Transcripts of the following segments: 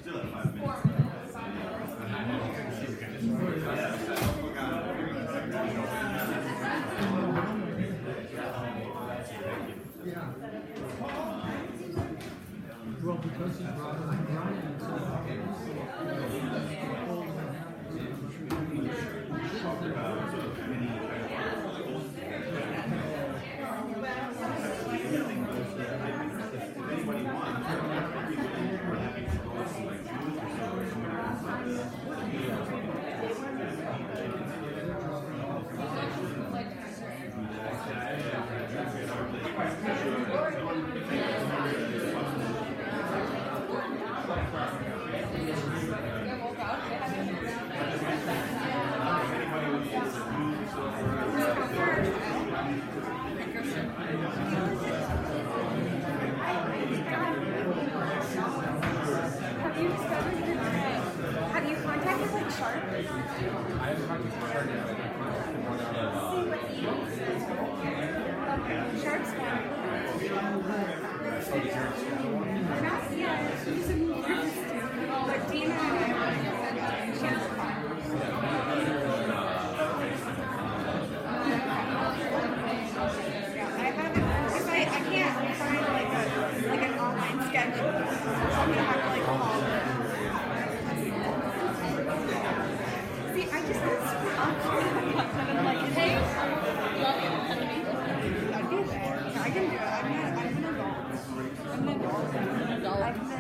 still have 5 minutes. Well, because he brought Brian Have you contacted like Sharp? I have contacted Sharp yet. Sharp's one. Not yet. She's interested. But Dina and I are Sharp's one. Yeah, I haven't, because I can't find like an online schedule. So I'm gonna have to like call her. See, I just got and I'm like, hey, I can do it. I'm an adult. I'm an adult. I can do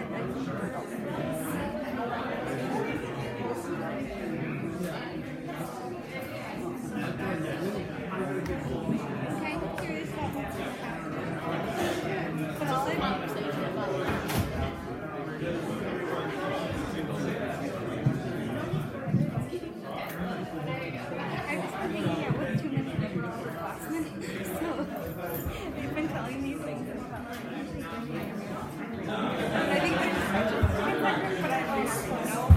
okay, curious about they've been telling these things about I think they're just but I don't know.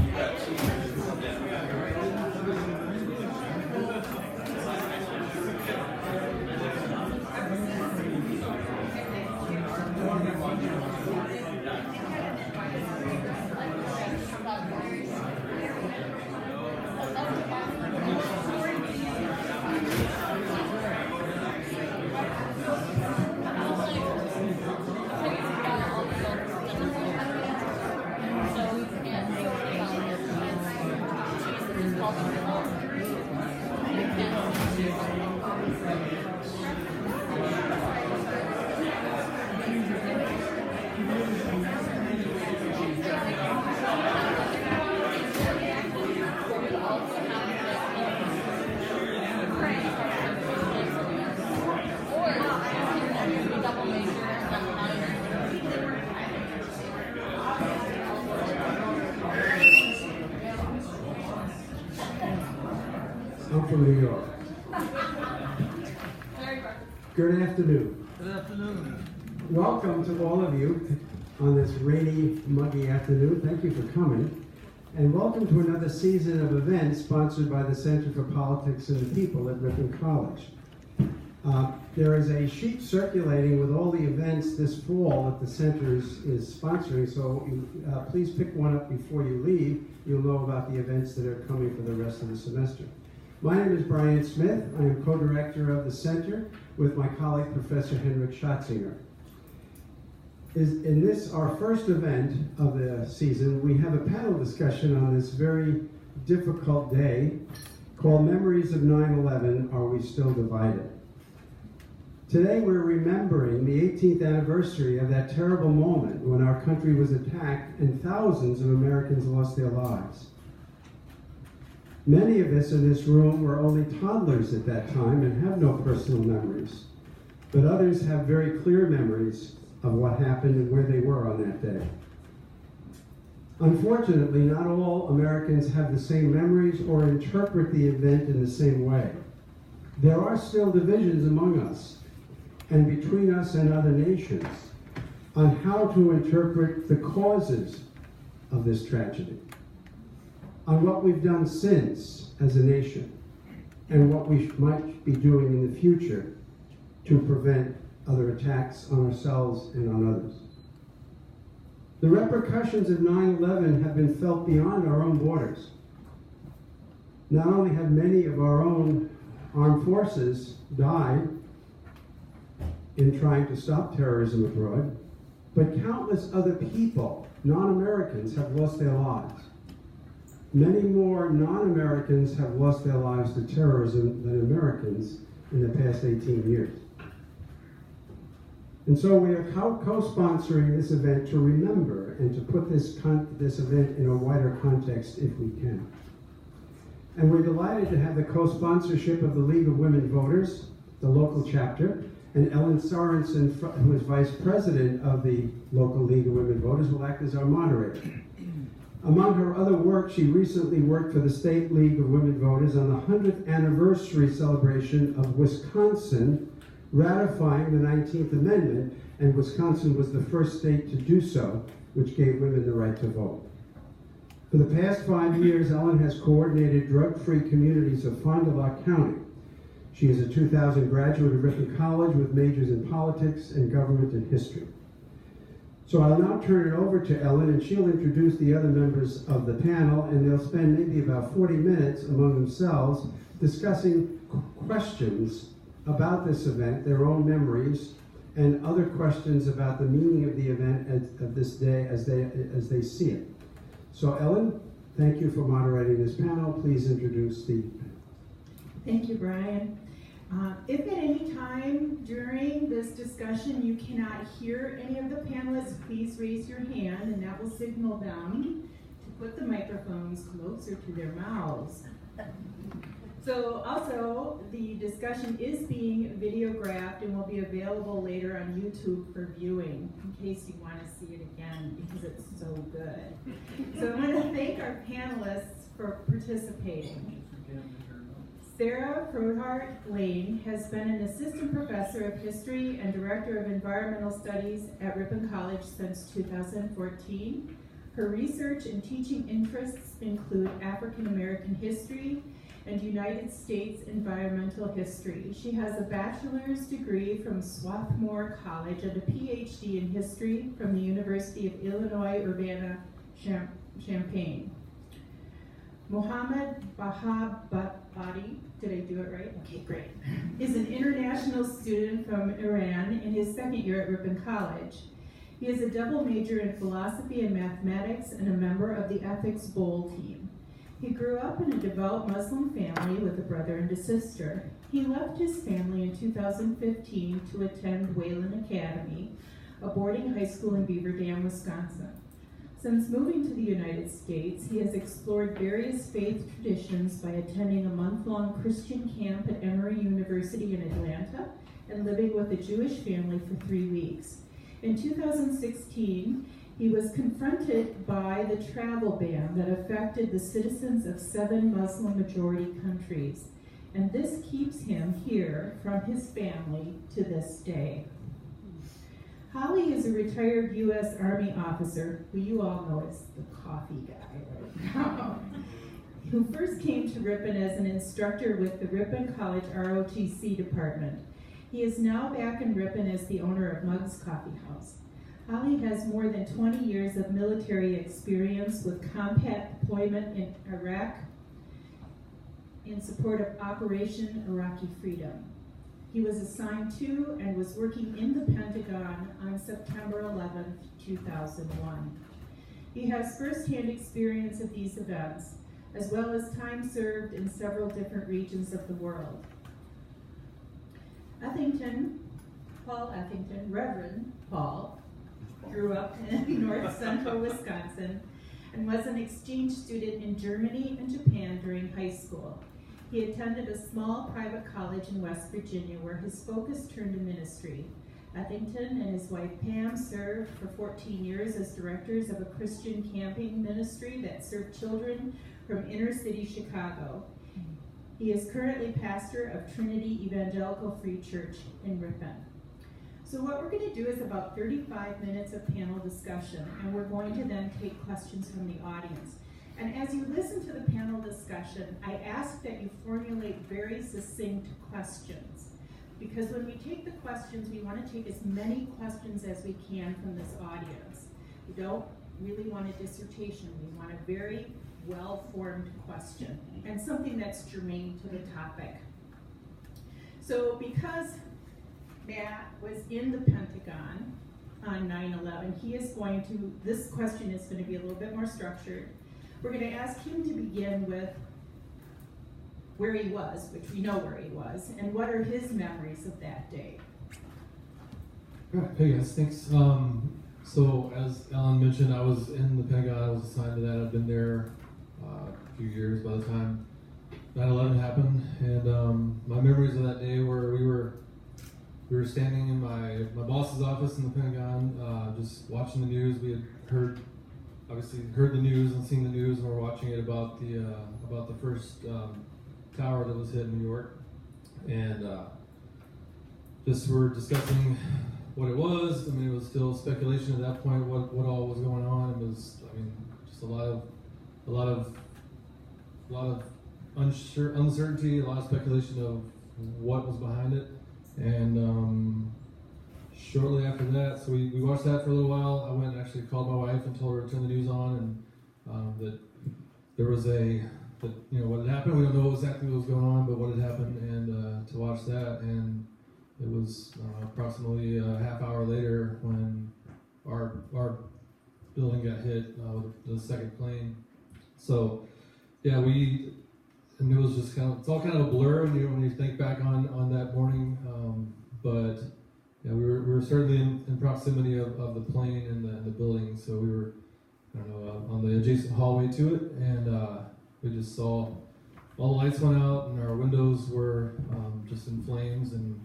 I'm from New York. Good afternoon. Good afternoon. Welcome to all of you on this rainy, muggy afternoon. Thank you for coming. And welcome to another season of events sponsored by the Center for Politics and the People at Ripon College. There is a sheet circulating with all the events this fall that the center is sponsoring, so please pick one up before you leave. You'll know about the events that are coming for the rest of the semester. My name is Brian Smith. I am co-director of the center with my colleague, Professor Henrik Schatzinger. In this, our first event of the season, we have a panel discussion on this very difficult day called Memories of 9/11, Are We Still Divided? Today we're remembering the 18th anniversary of that terrible moment when our country was attacked and thousands of Americans lost their lives. Many of us in this room were only toddlers at that time and have no personal memories, but others have very clear memories of what happened and where they were on that day. Unfortunately, not all Americans have the same memories or interpret the event in the same way. There are still divisions among us and between us and other nations on how to interpret the causes of this tragedy, on what we've done since as a nation, and what we might be doing in the future to prevent other attacks on ourselves and on others. The repercussions of 9/11 have been felt beyond our own borders. Not only have many of our own armed forces died in trying to stop terrorism abroad, but countless other people, non-Americans, have lost their lives. Many more non-Americans have lost their lives to terrorism than Americans in the past 18 years. And so we are co-sponsoring this event to remember and to put this event in a wider context if we can. And we're delighted to have the co-sponsorship of the League of Women Voters, the local chapter, and Ellen Sorensen, who is vice president of the local League of Women Voters, will act as our moderator. Among her other work, she recently worked for the State League of Women Voters on the 100th anniversary celebration of Wisconsin ratifying the 19th Amendment, and Wisconsin was the first state to do so, which gave women the right to vote. For the past 5 years, Ellen has coordinated drug-free communities of Fond du Lac County. She is a 2000 graduate of Ripon College with majors in politics and government and history. So I'll now turn it over to Ellen, and she'll introduce the other members of the panel, and they'll spend maybe about 40 minutes among themselves discussing questions about this event, their own memories, and other questions about the meaning of the event of this day as they see it. So Ellen, thank you for moderating this panel. Please introduce the panel. Thank you, Brian. If at any time during this discussion you cannot hear any of the panelists, please raise your hand and that will signal them to put the microphones closer to their mouths. So also, the discussion is being videographed and will be available later on YouTube for viewing, in case you want to see it again, because it's so good. So I want to thank our panelists for participating. Sarah Frohart Lane has been an assistant professor of history and director of environmental studies at Ripon College since 2014. Her research and teaching interests include African American history and United States environmental history. She has a bachelor's degree from Swarthmore College and a PhD in history from the University of Illinois Urbana-Champaign. Mohammed Bahabadi, did I do it right? Okay, great. Is an international student from Iran in his second year at Ripon College. He is a double major in philosophy and mathematics and a member of the Ethics Bowl team. He grew up in a devout Muslim family with a brother and a sister. He left his family in 2015 to attend Wayland Academy, a boarding high school in Beaver Dam, Wisconsin. Since moving to the United States, he has explored various faith traditions by attending a month-long Christian camp at Emory University in Atlanta and living with a Jewish family for 3 weeks. In 2016, he was confronted by the travel ban that affected the citizens of 7 Muslim-majority countries, and this keeps him here from his family to this day. Holly is a retired U.S. Army officer, who you all know as the coffee guy right now, who first came to Ripon as an instructor with the Ripon College ROTC department. He is now back in Ripon as the owner of Mugg's Coffee House. Holly has more than 20 years of military experience with combat deployment in Iraq in support of Operation Iraqi Freedom. He was assigned to and was working in the Pentagon on September 11, 2001. He has firsthand experience of these events, as well as time served in several different regions of the world. Paul Ethington, Reverend Paul, grew up in north central Wisconsin and was an exchange student in Germany and Japan during high school. He attended a small private college in West Virginia where his focus turned to ministry. Ethington and his wife Pam served for 14 years as directors of a Christian camping ministry that served children from inner city Chicago. He is currently pastor of Trinity Evangelical Free Church in Ripon. So what we're going to do is about 35 minutes of panel discussion, and we're going to then take questions from the audience. And as you listen to the panel discussion, I ask that you formulate very succinct questions. Because when we take the questions, we want to take as many questions as we can from this audience. We don't really want a dissertation. We want a very well-formed question and something that's germane to the topic. So because Matt was in the Pentagon on 9/11, he is going to, this question is going to be a little bit more structured. We're going to ask him to begin with where he was, which we know where he was, and what are his memories of that day. All right, hey guys, thanks. So as Alan mentioned, I was in the Pentagon. I was assigned to that. I've been there a few years by the time 9/11 happened, and my memories of that day were we were standing in my boss's office in the Pentagon, just watching the news. We had obviously heard the news and seen the news, and we're watching it about the first tower that was hit in New York, and just we're discussing what it was. I mean, it was still speculation at that point what all was going on. It was, I mean, just a lot of uncertainty, a lot of speculation of what was behind it. And shortly after that, so we watched that for a little while. I went and actually called my wife and told her to turn the news on, and that there was what had happened. We don't know exactly what was going on, but what had happened, and to watch that. And it was approximately a half hour later when our building got hit with the second plane. So yeah, and it was just it's all kind of a blur when you think back on that morning. But yeah, we were certainly in proximity of the plane and the building, so we were, on the adjacent hallway to it, and we just saw all the lights went out and our windows were just in flames. And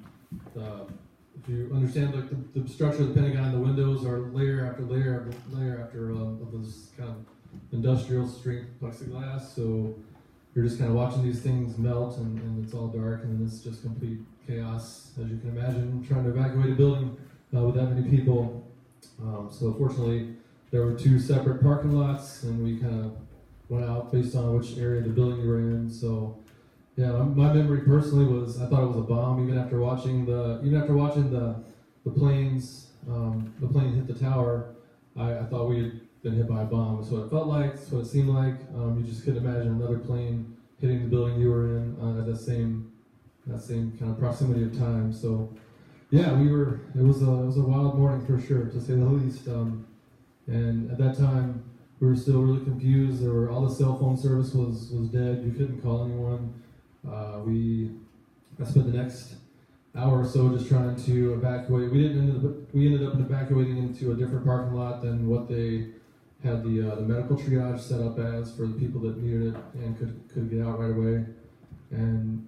if you understand the structure of the Pentagon, the windows are layer after layer after layer after of this kind of industrial strength plexiglass. So you're just kind of watching these things melt, and it's all dark, and then it's just complete chaos, as you can imagine, trying to evacuate a building with that many people. So fortunately, there were two separate parking lots, and we kind of went out based on which area of the building you were in. So yeah, my memory personally was I thought it was a bomb, even after watching the planes, the plane hit the tower. I thought we had been hit by a bomb. That's what it felt like. That's what it seemed like. You just couldn't imagine another plane hitting the building you were in at that same kind of proximity of time. So yeah, it was a wild morning for sure, to say the least. And at that time, we were still really confused. All the cell phone service was dead. You couldn't call anyone. I spent the next hour or so just trying to evacuate. We ended up evacuating into a different parking lot than what they had the medical triage set up as for the people that needed it and could get out right away. And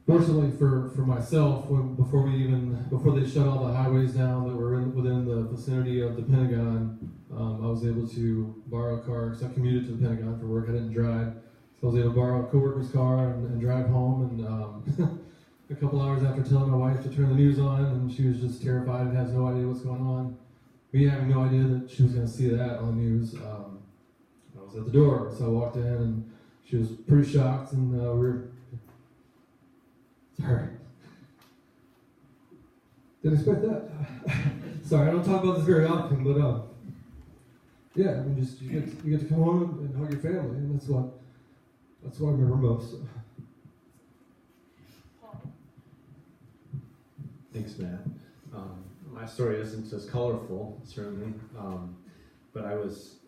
fortunately for myself, before they shut all the highways down that were within the vicinity of the Pentagon, I was able to borrow a car because I commuted to the Pentagon for work. I didn't drive, so I was able to borrow a coworker's car and drive home. And a couple hours after telling my wife to turn the news on, and she was just terrified and has no idea what's going on. Me having no idea that she was going to see that on the news. I was at the door, so I walked in, and she was pretty shocked, and we were. Sorry. Didn't expect that. Sorry, I don't talk about this very often, but yeah, I mean, just you get to come home and hug your family, and that's what I remember most. Thanks, Matt. My story isn't as colorful, certainly, but I was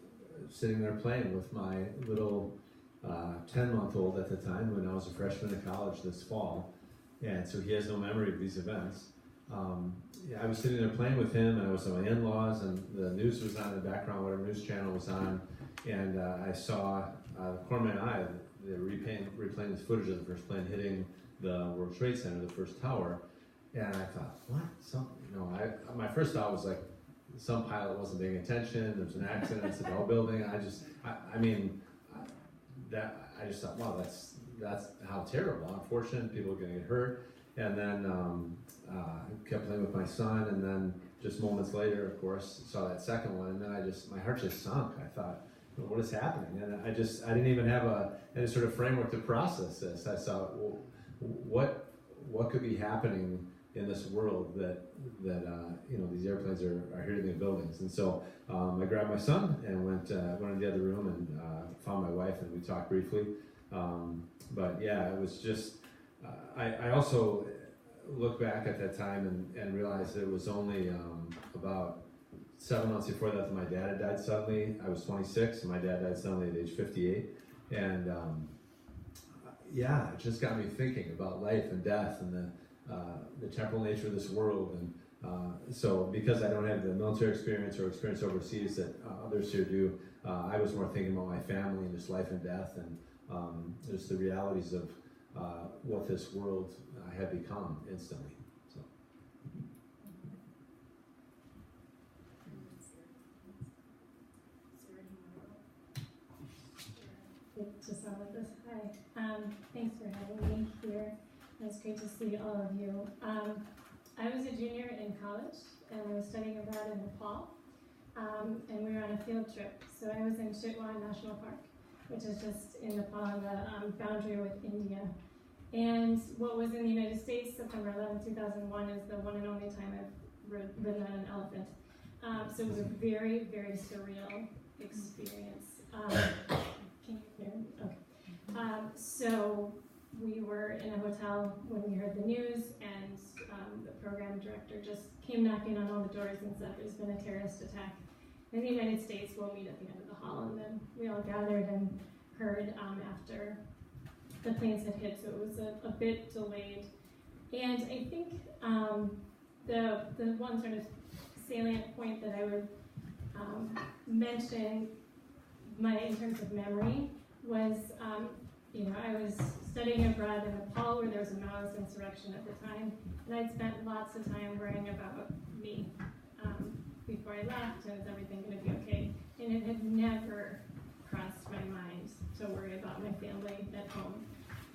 sitting there playing with my little 10-month-old at the time when I was a freshman in college this fall, and so he has no memory of these events. I was sitting there playing with him, and I was at my in-laws, and the news was on in the background, whatever news channel was on, and I saw the corner of my eye, they were replaying this footage of the first plane hitting the World Trade Center, the first tower, and I thought, what? My first thought was like, some pilot wasn't paying attention, there was an accident in the Bell building. I just thought, wow, that's how terrible, unfortunate, people are going to get hurt. And then I kept playing with my son, and then just moments later, of course, saw that second one, and then my heart just sunk. I thought, what is happening? And I didn't even have any sort of framework to process this. I thought, well, what could be happening in this world that you know, these airplanes are hitting the buildings. And so I grabbed my son and went in the other room and found my wife, and we talked briefly. But yeah, it was just, I also look back at that time and realized that it was only about 7 months before that my dad had died suddenly. I was 26 and my dad died suddenly at age 58. And yeah, it just got me thinking about life and death and the temporal nature of this world. And so because I don't have the military experience or experience overseas that others here do, I was more thinking about my family and just life and death and just the realities of what this world had become instantly. So. Good to start with this. Hi. Thanks for having me here. It's great to see all of you. I was a junior in college and I was studying abroad in Nepal. And we were on a field trip. So I was in Chitwan National Park, which is just in Nepal on the boundary with India. And what was in the United States, September 11, 2001, is the one and only time I've ridden on an elephant. So it was a very, very surreal experience. Can you hear me? Okay. So we were in a hotel when we heard the news, and the program director just came knocking on all the doors and said there's been a terrorist attack in the United States. We'll meet at the end of the hall. And then we all gathered and heard after the planes had hit, so it was a bit delayed. And I think the one sort of salient point that I would mention in terms of memory was, you know, I was studying abroad in Nepal where there was a Maoist insurrection at the time, and I'd spent lots of time worrying about me before I left, and is everything going to be okay? And it had never crossed my mind to worry about my family at home,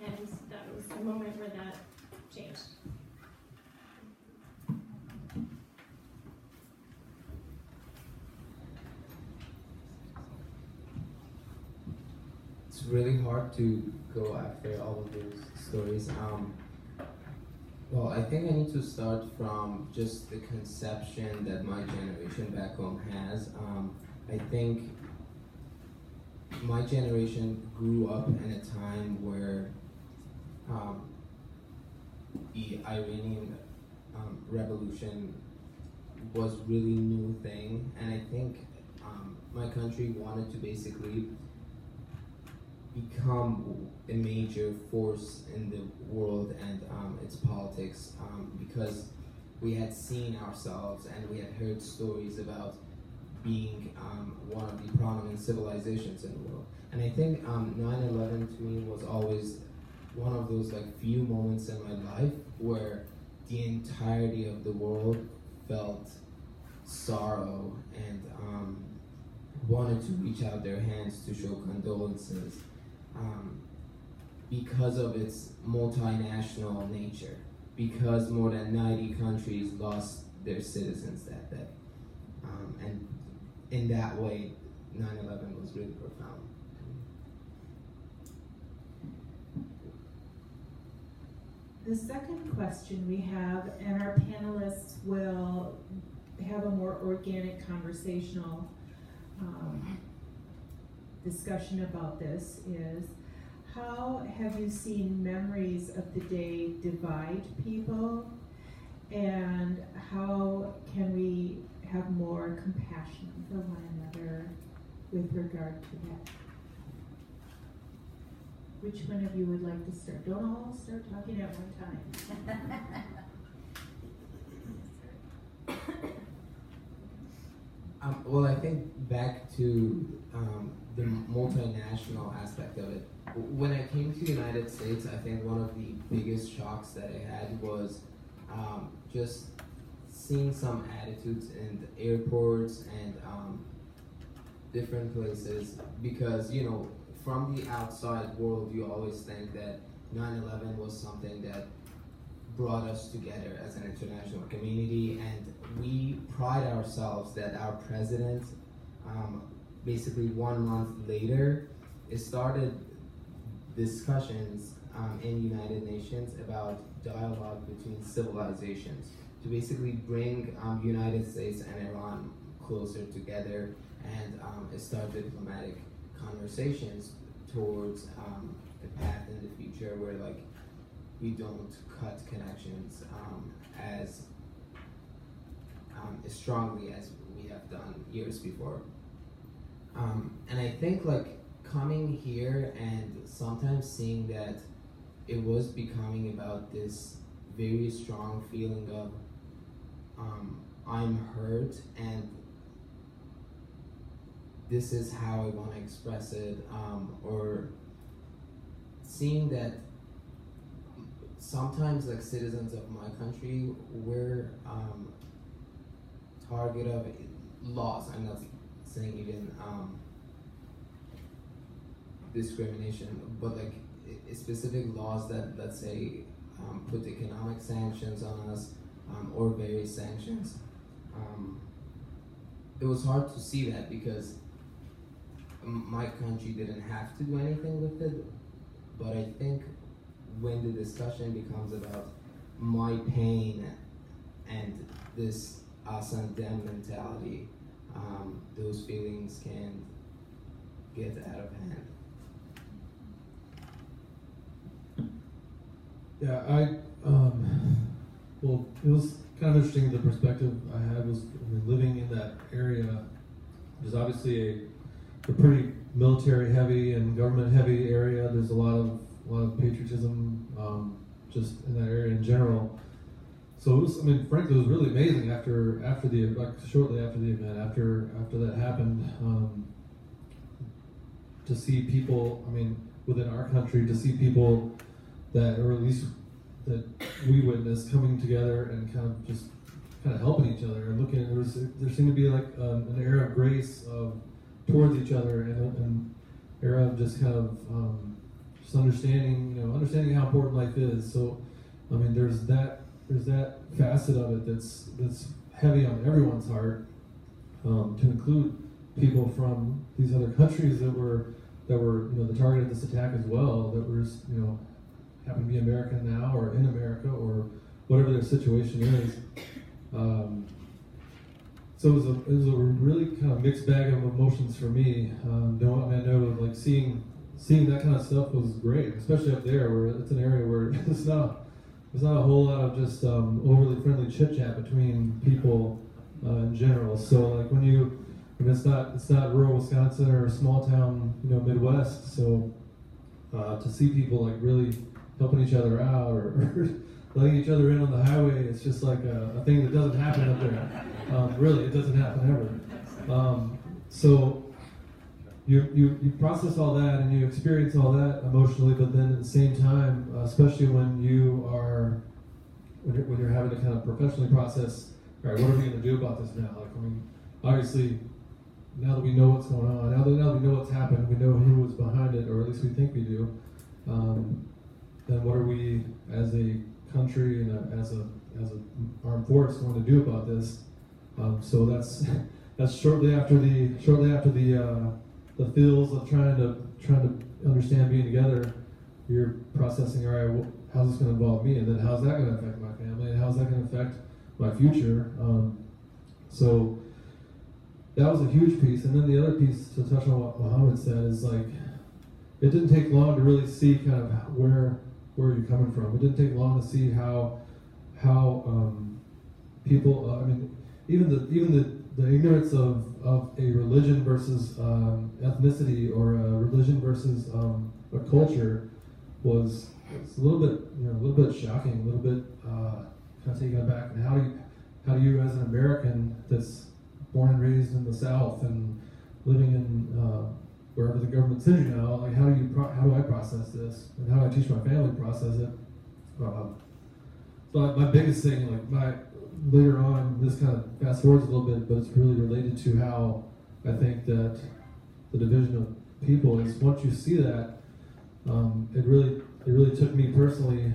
and that was the moment where that changed. It's really hard to go after all of those stories. Well, I think I need to start from just the conception that my generation back home has. I think my generation grew up in a time where the Iranian revolution was really new thing, and I think my country wanted to basically become a major force in the world and its politics, because we had seen ourselves and we had heard stories about being one of the prominent civilizations in the world. And I think 9/11 to me was always one of those like few moments in my life where the entirety of the world felt sorrow and wanted to reach out their hands to show condolences. Because of its multinational nature, because more than 90 countries lost their citizens that day. And in that way, 9/11 was really profound. The second question we have, and our panelists will have a more organic conversational discussion about this, is how have you seen memories of the day divide people, and how can we have more compassion for one another with regard to that? Which one of you would like to start? Don't all start talking at one time. Well, I think back to the multinational aspect of it. When I came to the United States, I think one of the biggest shocks that I had was just seeing some attitudes in the airports and different places, because, you know, from the outside world, you always think that 9/11 was something that brought us together as an international community, and we pride ourselves that our president, basically 1 month later, it started discussions in United Nations about dialogue between civilizations to basically bring United States and Iran closer together and start diplomatic conversations towards a path in the future where like we don't cut connections as strongly as we have done years before. And I think like coming here and sometimes seeing that it was becoming about this very strong feeling of I'm hurt and this is how I want to express it, or seeing that sometimes like citizens of my country we're target of laws. I'm not saying even discrimination, but like specific laws that, let's say, put economic sanctions on us or various sanctions. It was hard to see that because my country didn't have to do anything with it, but I think when the discussion becomes about my pain and this us and them mentality, those feelings can get out of hand. Yeah, well, it was kind of interesting. The perspective I had was, I mean, living in that area. There's obviously a pretty military heavy and government heavy area. There's a lot of patriotism just in that area in general. So it was, I mean, frankly, it was really amazing after the, like, shortly after the event, after that happened, to see people, I mean, within our country, to see people that, or at least that we witnessed coming together and kind of helping each other and looking. There seemed to be like an era of grace towards each other and an era of just kind of just understanding how important life is. So, I mean, there's that facet of it that's heavy on everyone's heart, to include people from these other countries that were the target of this attack as well, that were happen to be American now or in America or whatever their situation is. So it was a really kind of mixed bag of emotions for me. I know like seeing that kind of stuff was great, especially up there where it's an area where there's not a whole lot of just overly friendly chit chat between people in general. So like it's not rural Wisconsin or small town Midwest. So to see people like really helping each other out or letting each other in on the highway, it's just like a thing that doesn't happen up there. Really, it doesn't happen ever. So you process all that and you experience all that emotionally, but then at the same time, especially when you're having to kind of professionally process, all right, what are we going to do about this now? Like, I mean, obviously, now that we know what's going on, now that we know what's happened, we know who was behind it, or at least we think we do. Then what are we as a country and as a armed force going to do about this? So that's shortly after the feels of trying to understand being together. You're processing, all right, how's this going to involve me, and then how's that going to affect my family, and how's that going to affect my future? So that was a huge piece. And then the other piece, to touch on what Mohammed said, is like it didn't take long to really see kind of where you're coming from. It didn't take long to see how people. I mean, even the ignorance of a religion versus ethnicity, or a religion versus a culture was a little bit shocking, a little bit kind of taken aback. And how do you as an American that's born and raised in the South and living in wherever the government sends you now, like how do I process this, and how do I teach my family to process it? So my biggest thing, later on, this kind of fast forwards a little bit, but it's really related to how I think that the division of people is. Once you see that, it really took me personally.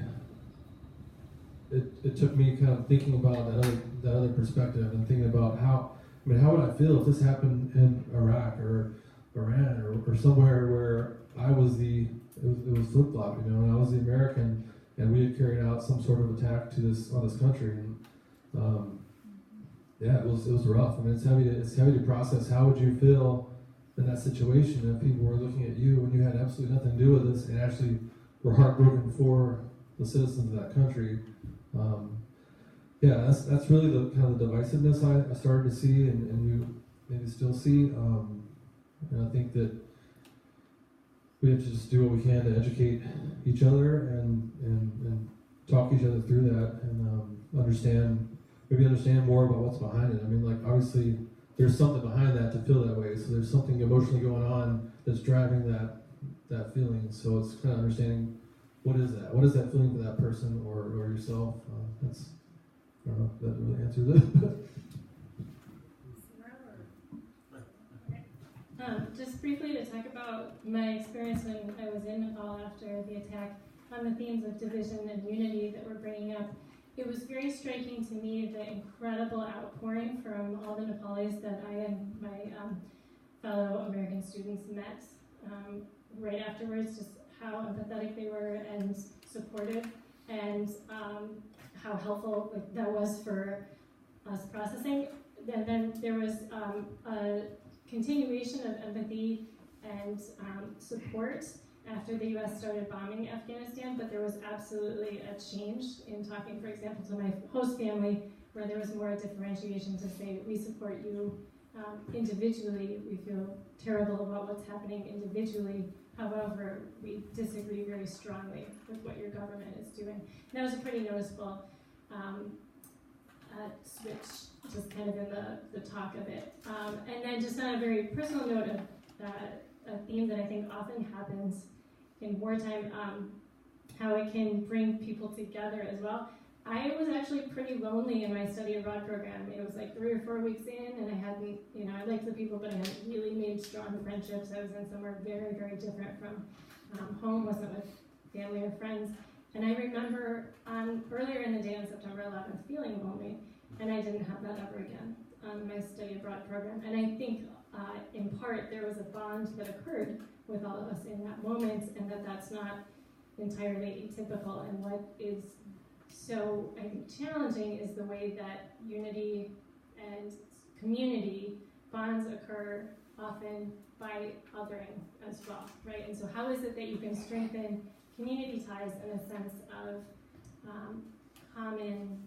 It took me kind of thinking about that other perspective and thinking about how would I feel if this happened in Iraq or Iran or somewhere where I was it was flip flop, you know, and I was the American, and we had carried out some sort of attack on this country, and yeah, it was rough. I mean, it's heavy to process. How would you feel in that situation if people were looking at you and you had absolutely nothing to do with this, and actually were heartbroken for the citizens of that country? Yeah, that's really the kind of the divisiveness I started to see, and you maybe still see. And I think that we have to just do what we can to educate each other and talk each other through that, and understand more about what's behind it. I mean, like, obviously there's something behind that to feel that way. So there's something emotionally going on that's driving that feeling. So it's kind of understanding what is that feeling for that person or yourself. I don't know if that really answers it. Just briefly to talk about my experience when I was in Nepal after the attack on the themes of division and unity that we're bringing up. It was very striking to me the incredible outpouring from all the Nepalis that I and my fellow American students met right afterwards, just how empathetic they were and supportive, and how helpful that was for us processing. And then there was a continuation of empathy and support after the U.S. started bombing Afghanistan, but there was absolutely a change in talking, for example, to my host family, where there was more differentiation to say, we support you individually, we feel terrible about what's happening individually, however, we disagree very strongly with what your government is doing. And that was a pretty noticeable switch, just kind of in the talk of it. And then just on a very personal note of a theme that I think often happens in wartime, how it can bring people together as well. I was actually pretty lonely in my study abroad program. It was like 3 or 4 weeks in, and I hadn't, I liked the people, but I hadn't really made strong friendships. I was in somewhere very, very different from home, wasn't with family or friends. And I remember earlier in the day on September 11th feeling lonely, and I didn't have that ever again on my study abroad program. And I think in part there was a bond that occurred with all of us in that moment, and that's not entirely atypical. And what is so, I think, challenging is the way that unity and community bonds occur often by othering as well, right? And so how is it that you can strengthen community ties in a sense of common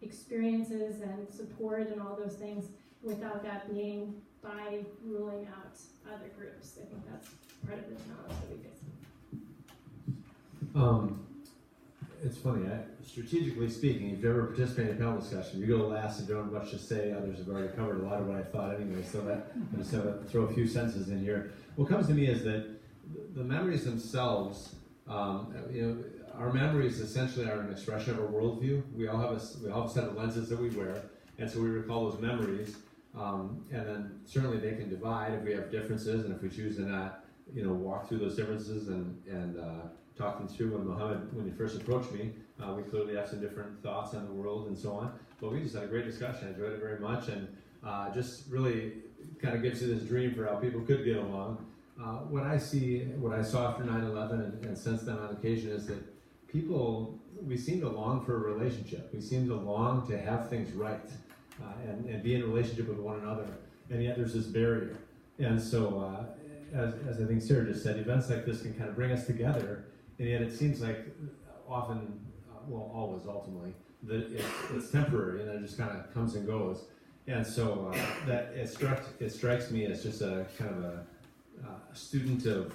experiences and support and all those things without that being by ruling out other groups? I think that's part of the challenge that we face. It's funny, strategically speaking, if you ever participate in a panel discussion, you go last and don't have much to say. Others have already covered a lot of what I thought anyway, so I just have to throw a few sentences in here. What comes to me is that the memories themselves, our memories essentially are an expression of our worldview. We all have a set of lenses that we wear, and so we recall those memories, and then certainly they can divide if we have differences, and if we choose to not, walk through those differences and talk them through. When he first approached me, we clearly have some different thoughts on the world and so on, but we just had a great discussion. I enjoyed it very much, and just really kind of gives you this dream for how people could get along. What I saw after 9/11 and since then on occasion is that we seem to long for a relationship. We seem to long to have things right and be in a relationship with one another, and yet there's this barrier. And so, as I think Sarah just said, events like this can kind of bring us together, and yet it seems like often, always ultimately, that it's temporary and then it just kind of comes and goes. And so that it strikes me as just a kind of a student of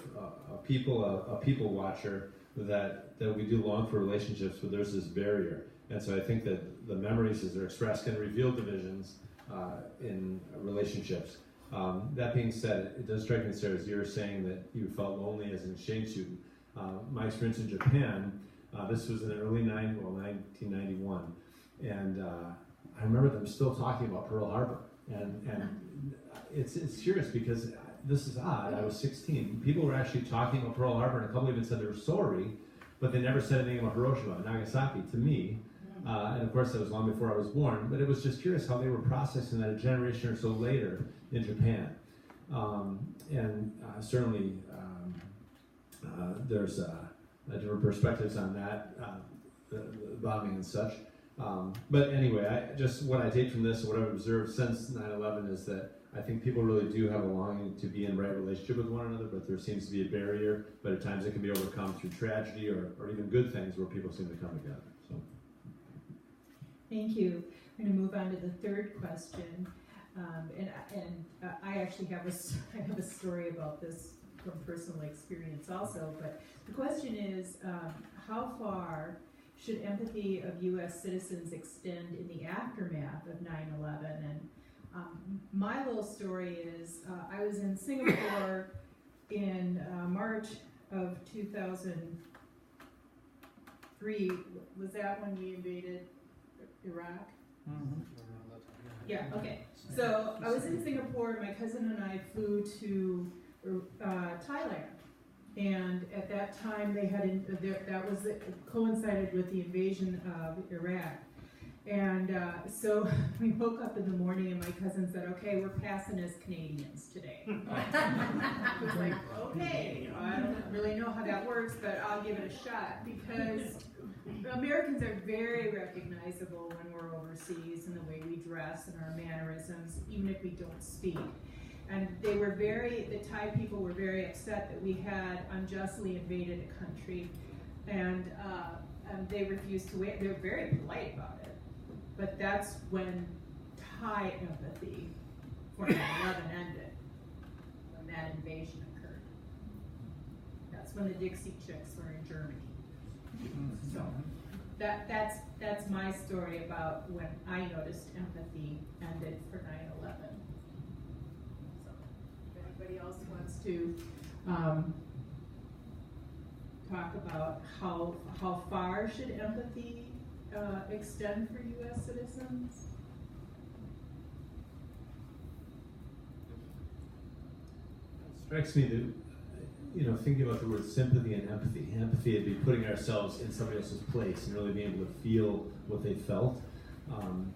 a people watcher, that we do long for relationships, but there's this barrier. And so I think that the memories as they're expressed can reveal divisions in relationships. That being said, it does strike me, Sarah, as you were saying that you felt lonely as an exchange student. My experience in Japan, this was in the early 1991, and I remember them still talking about Pearl Harbor, and it's curious because this is odd. I was 16. People were actually talking about Pearl Harbor, and a couple even said they were sorry, but they never said anything about Hiroshima and Nagasaki to me. And of course, that was long before I was born. But it was just curious how they were processing that a generation or so later in Japan. And certainly there's different perspectives on that, the bombing and such. But anyway, what I take from this, what I've observed since 9/11 is that I think people really do have a longing to be in right relationship with one another, but there seems to be a barrier, but at times it can be overcome through tragedy or even good things where people seem to come together. So. Thank you. I'm going to move on to the third question. I actually have a story about this from personal experience also, but the question is, how far should empathy of U.S. citizens extend in the aftermath of 9/11? And my little story is, I was in Singapore in March of 2003. Was that when we invaded Iraq? Yeah, okay. So I was in Singapore, my cousin and I flew to Thailand. And at that time, they had coincided with the invasion of Iraq. And so we woke up in the morning and my cousin said, okay, we're passing as Canadians today. I was like, okay, I don't really know how that works, but I'll give it a shot, because Americans are very recognizable when we're overseas in the way we dress and our mannerisms, even if we don't speak. And the Thai people were very upset that we had unjustly invaded a country, and they refused to wait. They were very polite about it. But that's when Thai empathy for 9/11 ended, when that invasion occurred. That's when the Dixie Chicks were in Germany. So that's my story about when I noticed empathy ended for 9/11. So if anybody else wants to talk about how far should empathy extend for U.S. citizens? It strikes me that, thinking about the word sympathy and empathy. Empathy would be putting ourselves in somebody else's place and really being able to feel what they felt. I'm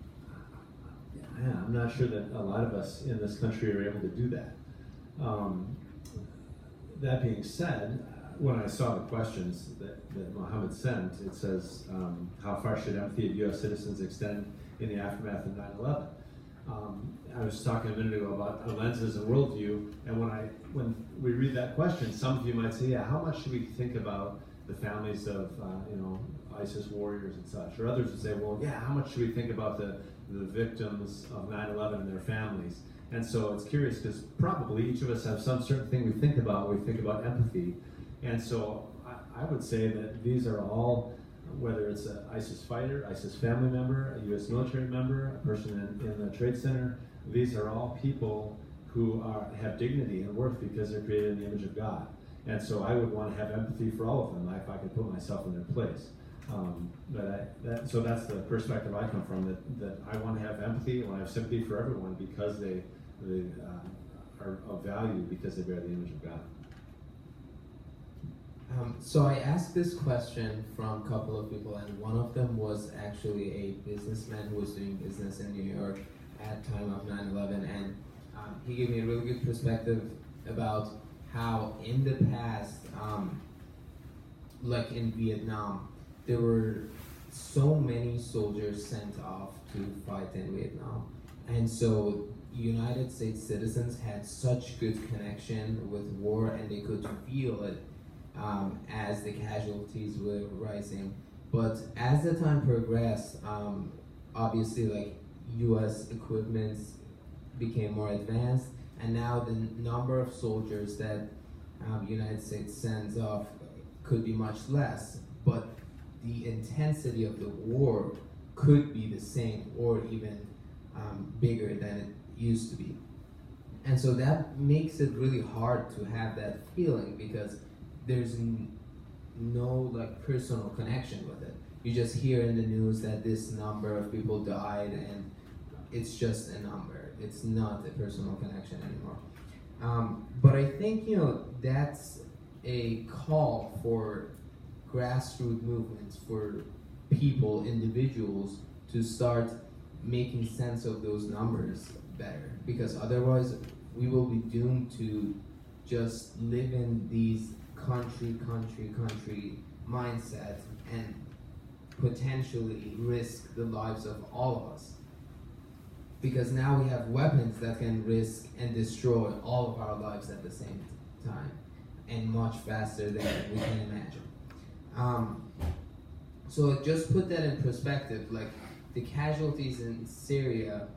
not sure that a lot of us in this country are able to do that. That being said, when I saw the questions that Mohammed sent, it says, how far should empathy of U.S. citizens extend in the aftermath of 9/11? I was talking a minute ago about lenses and worldview, and when we read that question, some of you might say, yeah, how much should we think about the families of ISIS warriors and such? Or others would say, well, yeah, how much should we think about the victims of 9/11 and their families? And so it's curious, because probably each of us have some certain thing we think about when we think about empathy. And so I would say that these are all, whether it's an ISIS fighter, ISIS family member, a U.S. military member, a person in the Trade Center, these are all people who have dignity and worth because they're created in the image of God. And so I would want to have empathy for all of them if I could put myself in their place. So that's the perspective I come from, that I want to have empathy, I want to have sympathy for everyone because they are of value because they bear the image of God. So I asked this question from a couple of people, and one of them was actually a businessman who was doing business in New York at time of 9/11, and he gave me a really good perspective about how in the past, like in Vietnam, there were so many soldiers sent off to fight in Vietnam, and so United States citizens had such good connection with war, and they could feel it as the casualties were rising. But as the time progressed, obviously like U.S. equipment became more advanced, and now the number of soldiers that United States sends off could be much less, but the intensity of the war could be the same or even bigger than it used to be. And so that makes it really hard to have that feeling, because there's no like personal connection with it. You just hear in the news that this number of people died, and it's just a number. It's not a personal connection anymore. But I think that's a call for grassroots movements, for people, individuals, to start making sense of those numbers better, because otherwise we will be doomed to just live in these country mindset and potentially risk the lives of all of us. Because now we have weapons that can risk and destroy all of our lives at the same time, and much faster than we can imagine. So just put that in perspective, like the casualties in Syria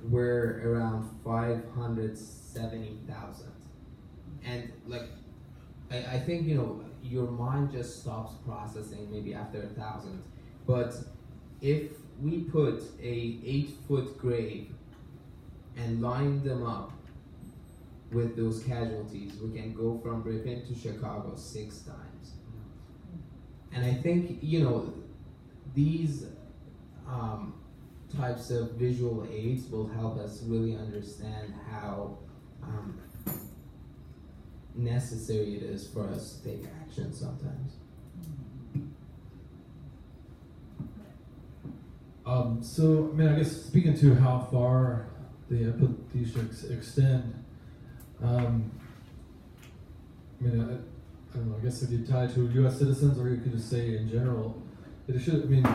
were around 570,000. And like, I think, you know, your mind just stops processing maybe after 1,000. But if we put a 8-foot grave and line them up with those casualties, we can go from Ripon to Chicago 6 times. And I think, you know, these types of visual aids will help us really understand how necessary it is for us to take action sometimes. So, I mean, I guess speaking to how far the empathy should extend, I mean, I don't know, I guess if you tie it to U.S. citizens, or you could just say in general, it should, I mean,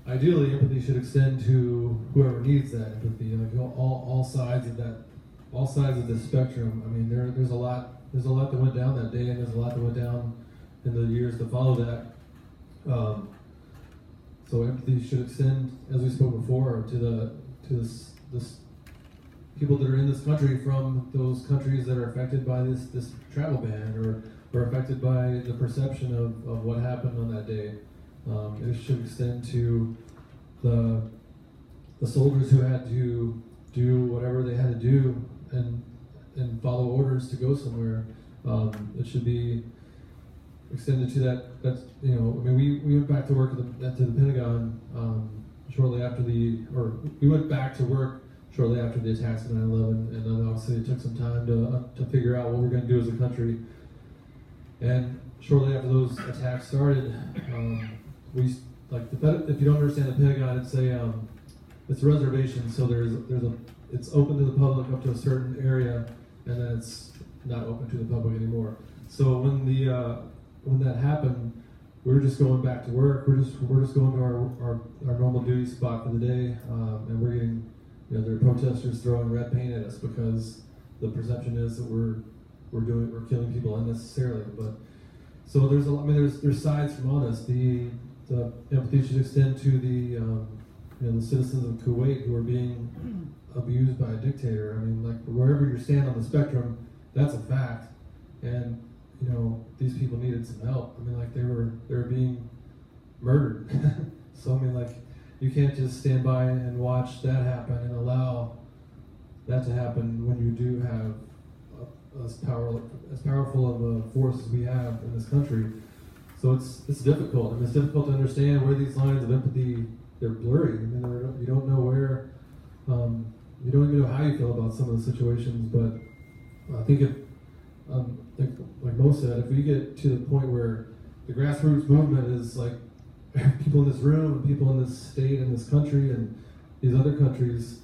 ideally empathy should extend to whoever needs that empathy, like all sides of that, all sides of the spectrum. I mean, there's a lot that went down that day, and there's a lot that went down in the years to follow that. So empathy should extend, as we spoke before, to this people that are in this country from those countries that are affected by this travel ban, or affected by the perception of what happened on that day. It should extend to the soldiers who had to do whatever they had to do and follow orders to go somewhere. It should be extended to that. That's, you know, I mean, we went back to work to the Pentagon shortly after we went back to work shortly after the attacks of 9/11, and then obviously it took some time to figure out what we're going to do as a country. And shortly after those attacks started, if you don't understand the Pentagon, it's a reservation. So it's open to the public up to a certain area, and then it's not open to the public anymore. So when that happened, we were just going back to work. We're just going to our normal duty spot for the day, and we're getting, you know, there are protesters throwing red paint at us because the perception is that we're killing people unnecessarily. But so there's sides from all this. The empathy should extend to the citizens of Kuwait who are being abused by a dictator. I mean, like, wherever you stand on the spectrum, that's a fact. And, you know, these people needed some help. I mean, like, they were being murdered. So, I mean, like, you can't just stand by and watch that happen and allow that to happen when you do have as powerful of a force as we have in this country. So it's difficult. I mean, it's difficult to understand where these lines of empathy, they're blurry. I mean, you don't know where, you don't even know how you feel about some of the situations. But I think like Mo said, if we get to the point where the grassroots movement is like people in this room and people in this state and this country and these other countries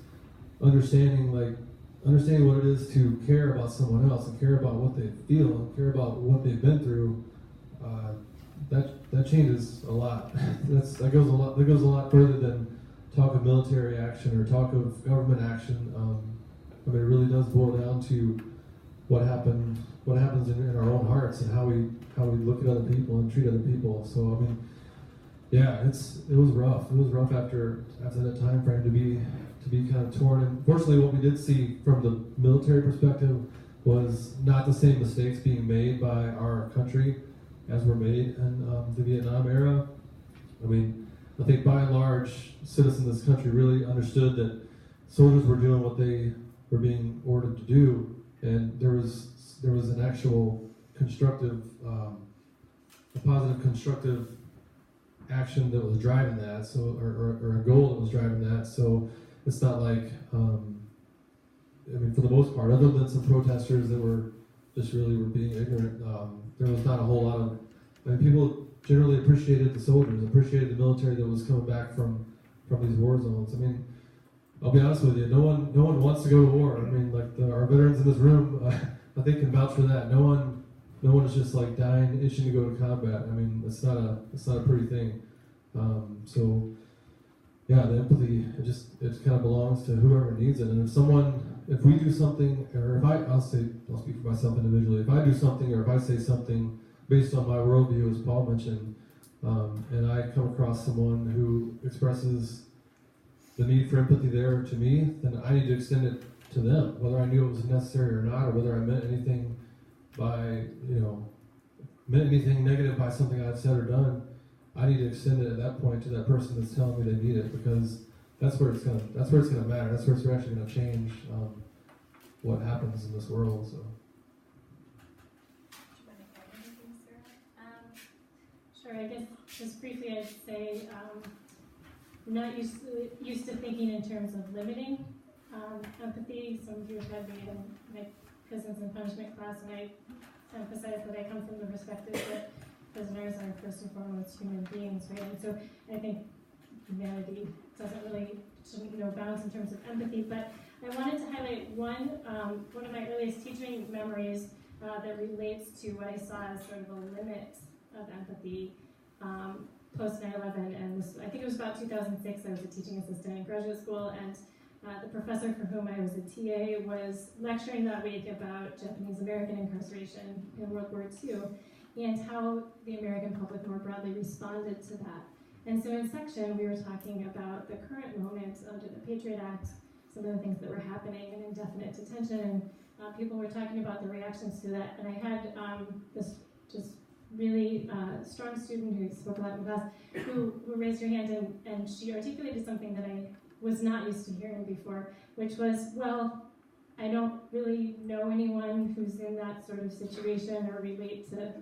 understanding what it is to care about someone else and care about what they feel and care about what they've been through, that changes a lot. That goes a lot further than talk of military action or talk of government action. I mean, it really does boil down to what happens in our own hearts and how we look at other people and treat other people. So I mean, yeah, it was rough. It was rough after that time frame to be kind of torn. And fortunately, what we did see from the military perspective was not the same mistakes being made by our country as were made in the Vietnam era. I mean, I think by and large, citizens of this country really understood that soldiers were doing what they were being ordered to do, and there was an actual constructive, a positive constructive action that was driving that. So, or a goal that was driving that. So it's not like, I mean, for the most part, other than some protesters that were being ignorant, there was not a whole lot of, I mean, people generally appreciated the soldiers, appreciated the military that was coming back from these war zones. I mean, I'll be honest with you, no one wants to go to war. I mean, like our veterans in this room, I think can vouch for that. No one is just like dying, itching to go to combat. I mean, it's not a pretty thing. So yeah, the empathy, it kind of belongs to whoever needs it. And if we do something, or I'll speak for myself individually, if I do something or if I say something based on my worldview, as Paul mentioned, and I come across someone who expresses the need for empathy there to me, then I need to extend it to them, whether I knew it was necessary or not, or whether I meant anything negative by something I'd said or done. I need to extend it at that point to that person that's telling me they need it, because that's where it's gonna matter. That's where it's actually gonna change what happens in this world. So. Sure, I guess just briefly I'd say I'm not used to thinking in terms of limiting empathy. Some of you have had me in my prisons and punishment class, and I emphasize that I come from the perspective that prisoners are first and foremost human beings, right? And so I think humanity shouldn't know bounds in terms of empathy. But I wanted to highlight one of my earliest teaching memories that relates to what I saw as sort of a limit of empathy post 9/11, and I think it was about 2006. I was a teaching assistant in graduate school, and the professor for whom I was a TA was lecturing that week about Japanese American incarceration in World War II and how the American public more broadly responded to that. And so in section, we were talking about the current moment under the Patriot Act, some of the things that were happening, and indefinite detention, and people were talking about the reactions to that. And I had this just really strong student who spoke a lot in class who raised her hand, and she articulated something that I was not used to hearing before, which was, well, I don't really know anyone who's in that sort of situation or relate to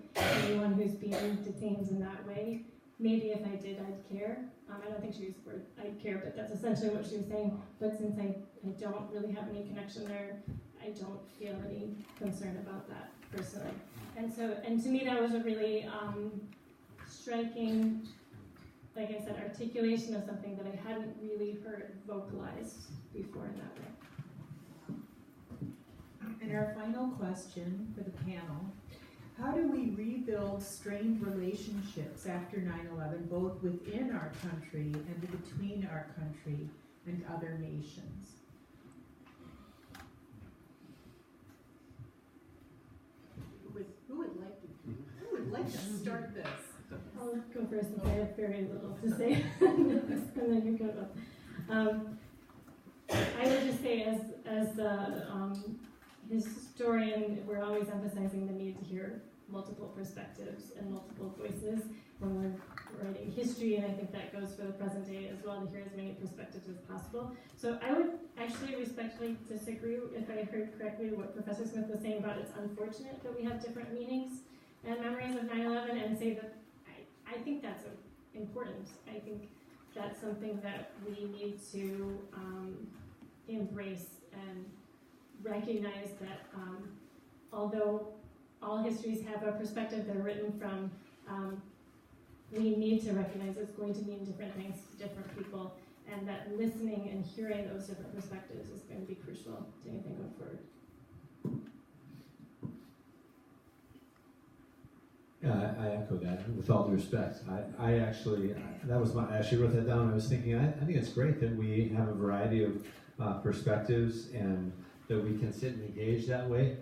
anyone who's being detained in that way. Maybe if I did, I'd care. I don't think she used the word I'd care, but that's essentially what she was saying. But since I don't really have any connection there, I don't feel any concern about that personally. And to me that was a really striking, like I said, articulation of something that I hadn't really heard vocalized before in that way. And our final question for the panel: how do we rebuild strained relationships after 9/11, both within our country and between our country and other nations? Who would like to start this? I'll go first since I have very little to say, and then you go up. I would just say, as the historian, we're always emphasizing the need to hear multiple perspectives and multiple voices when we're writing history, and I think that goes for the present day as well, to hear as many perspectives as possible. So I would actually respectfully disagree, if I heard correctly, what Professor Smith was saying about it's unfortunate that we have different meanings and memories of 9/11, and say that I think that's important. I think that's something that we need to embrace and recognize that although all histories have a perspective they're written from, we need to recognize it's going to mean different things to different people, and that listening and hearing those different perspectives is going to be crucial to anything going forward. Yeah, I echo that with all due respect. I actually wrote that down. I was thinking, I think it's great that we have a variety of perspectives and that we can sit and engage that way.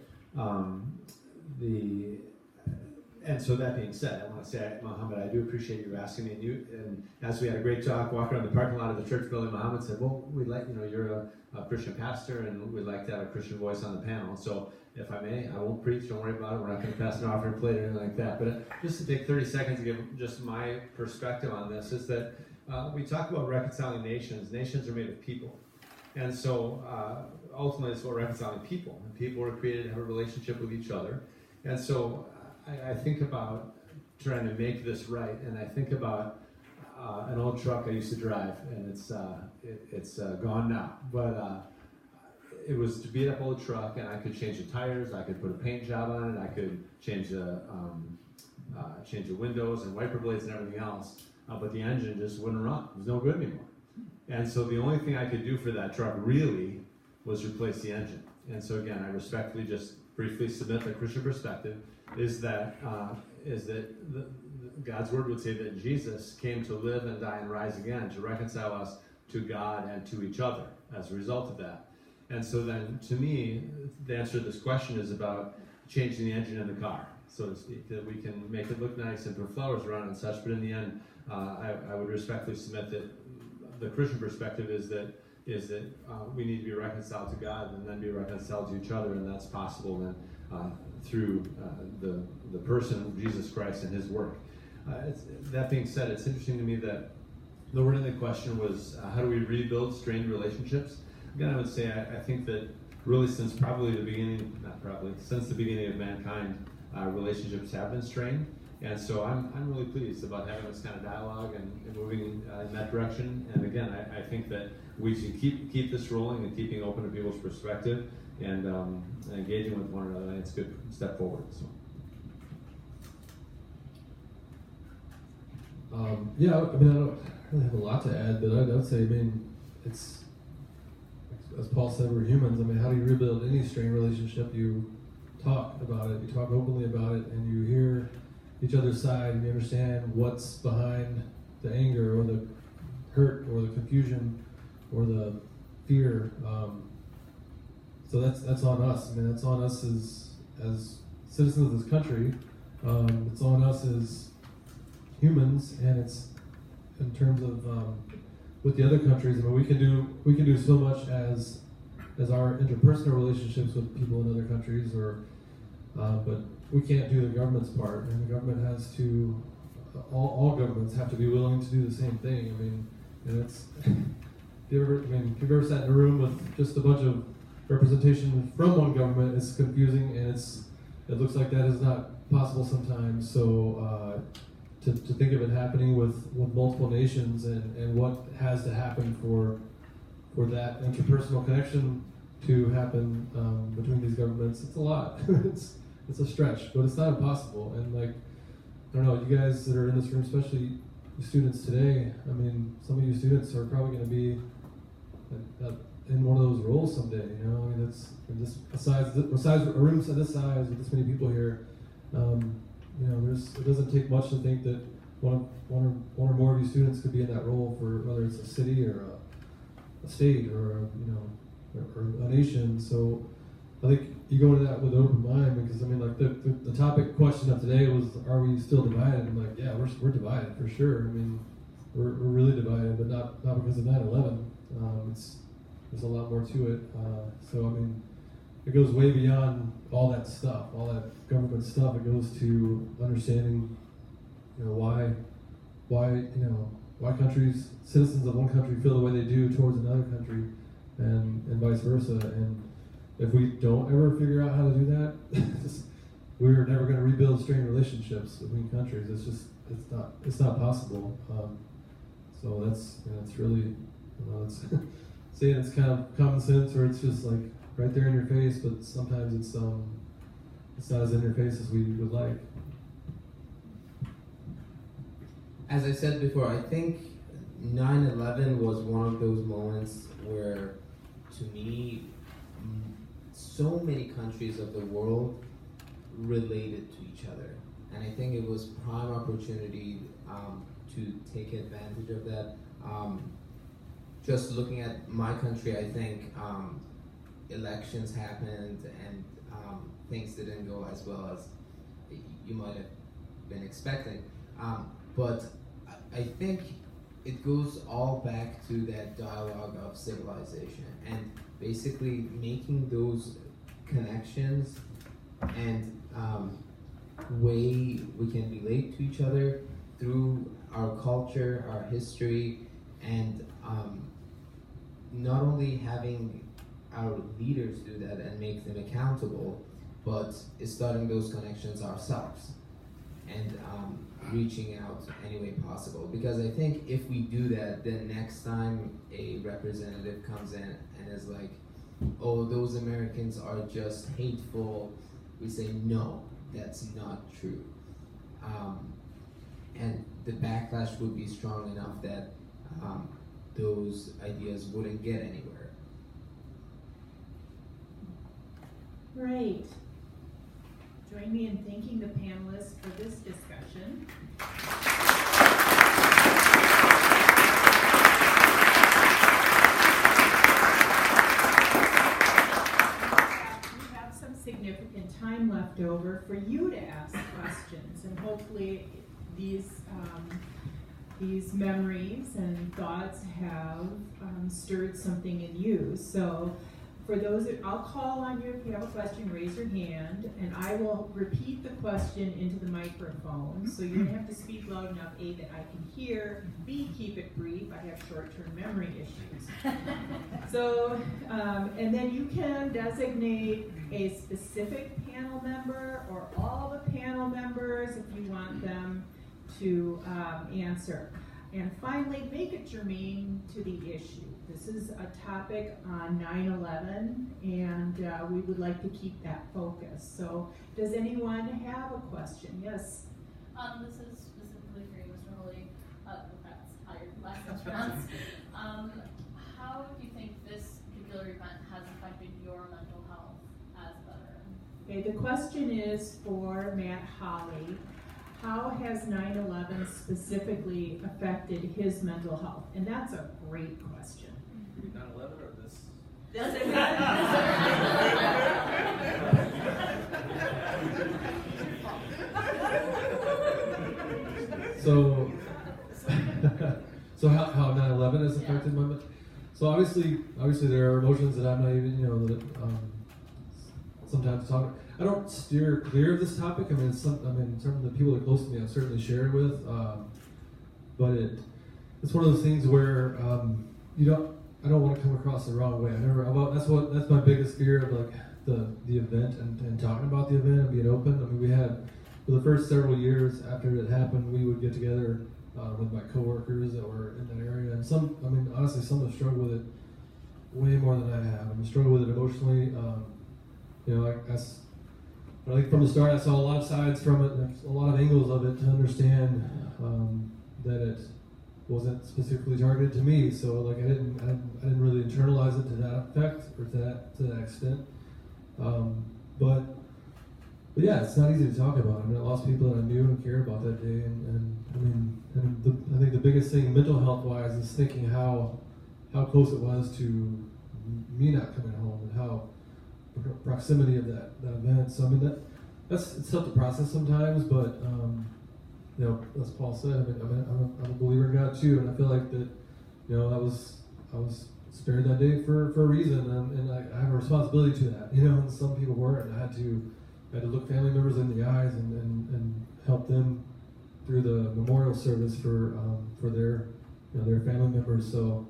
And so that being said, I want to say, Mohammed, I do appreciate you asking me. And as we had a great talk, walking around the parking lot of the church building, Mohammed said, well, you're a Christian pastor, and we'd like to have a Christian voice on the panel. So if I may, I won't preach, don't worry about it. We're not going to pass an offering plate or anything like that. But just to take 30 seconds to give just my perspective on this is that we talk about reconciling nations. Nations are made of people. And so ultimately it's about reconciling people. And people were created to have a relationship with each other. And so I think about trying to make this right, and I think about an old truck I used to drive, and it's gone now. But it was to beat up old truck, and I could change the tires, I could put a paint job on it, I could change the windows and wiper blades and everything else, but the engine just wouldn't run. It was no good anymore. And so the only thing I could do for that truck really was replace the engine. And so again, I respectfully just briefly submit the Christian perspective is that God's word would say that Jesus came to live and die and rise again to reconcile us to God and to each other as a result of that. And so then, to me, the answer to this question is about changing the engine in the car, so to speak, that we can make it look nice and put flowers around and such, but in the end, I would respectfully submit that the Christian perspective is that we need to be reconciled to God and then be reconciled to each other, and that's possible then through the person of Jesus Christ and His work. That being said, it's interesting to me that the word in the question was, how do we rebuild strained relationships? Again, I would say I think that really since the beginning of mankind, relationships have been strained. And so I'm really pleased about having this kind of dialogue and moving in that direction. And again, I think that we should keep this rolling and keeping open to people's perspective and engaging with one another. I think it's a good step forward. So. Yeah, I mean, I don't really have a lot to add, but I would say, I mean, it's, as Paul said, we're humans. I mean, how do you rebuild any strained relationship? You talk about it, you talk openly about it, and you hear each other's side, and you understand what's behind the anger or the hurt or the confusion or the fear. So that's on us. I mean, that's on us as citizens of this country. It's on us as humans, and it's in terms of with the other countries. I mean, we can do so much as our interpersonal relationships with people in other countries, but we can't do the government's part, and the government has to. All governments have to be willing to do the same thing. I mean, it's. If you've ever sat in a room with just a bunch of representation from one government, it's confusing, and it looks like that is not possible sometimes. So to think of it happening with multiple nations and what has to happen for that interpersonal connection to happen between these governments, it's a lot. it's a stretch, but it's not impossible. And like, I don't know, you guys that are in this room, especially you students today, I mean, some of you students are probably going to be in one of those roles someday, you know? I mean, besides a room this size with this many people here, you know, it doesn't take much to think that one or more of you students could be in that role for whether it's a city or a state or or a nation. So I think you go into that with an open mind, because I mean, like the topic question of today was, are we still divided? I'm like, yeah, we're divided for sure. I mean, we're really divided, but not because of 9/11. There's a lot more to it. So I mean, it goes way beyond all that stuff, all that government stuff. It goes to understanding, you know, why countries, citizens of one country feel the way they do towards another country, and vice versa. And if we don't ever figure out how to do that, we're never going to rebuild strained relationships between countries. It's not possible. So that's really, it's saying it's kind of common sense, or it's just like right there in your face, but sometimes it's not as in your face as we would like. As I said before, I think 9/11 was one of those moments where, to me, so many countries of the world related to each other, and I think it was prime opportunity to take advantage of that. Just looking at my country, I think elections happened and things didn't go as well as you might have been expecting. But I think it goes all back to that dialogue of civilization and basically making those connections and way we can relate to each other through our culture, our history, and not only having our leaders do that and make them accountable, but starting those connections ourselves and reaching out any way possible. Because I think if we do that, then next time a representative comes in and is like, oh, those Americans are just hateful, we say, no, that's not true. And the backlash would be strong enough that those ideas wouldn't get anywhere. Right. Join me in thanking the panelists for this discussion. We have some significant time left over for you to ask questions, and hopefully these memories and thoughts have stirred something in you. So for those, I'll call on you if you have a question, raise your hand, and I will repeat the question into the microphone. So you're gonna have to speak loud enough, A, that I can hear, B, keep it brief. I have short-term memory issues. So, and then you can designate a specific panel member or all the panel members if you want them to answer. And finally, make it germane to the issue. This is a topic on 9/11, and we would like to keep that focus. So does anyone have a question? Yes? This is specifically for you, Mr. Holy. That's tired, last response. How do you think this particular event has affected your mental health as a veteran? Okay, the question is for Matt Holly. How has 9/11 specifically affected his mental health? And that's a great question. 9/11 or this? Does it So how 9/11 has affected my mental. So obviously there are emotions that I'm not even that sometimes talk. I don't steer clear of this topic. I mean, some of the people that are close to me I've certainly shared with, but it's one of those things where I don't want to come across the wrong way. That's my biggest fear of like the event and talking about the event and being open. I mean, we had for the first several years after it happened, we would get together with my coworkers that were in that area, and honestly, some have struggled with it way more than I have. I mean, struggled with it emotionally. I think from the start, I saw a lot of sides from it, and a lot of angles of it to understand that it wasn't specifically targeted to me. So like I didn't really internalize it to that effect or to that extent. But yeah, it's not easy to talk about. I mean, I lost people that I knew and cared about that day, I think the biggest thing mental health wise is thinking how close it was to me not coming home and how proximity of that event. So I mean it's tough to process sometimes, but as Paul said, I'm a believer in God too, and I feel like that I was spared that day for a reason, and I have a responsibility to that. And some people weren't, and I had to look family members in the eyes and help them through the memorial service for their their family members. So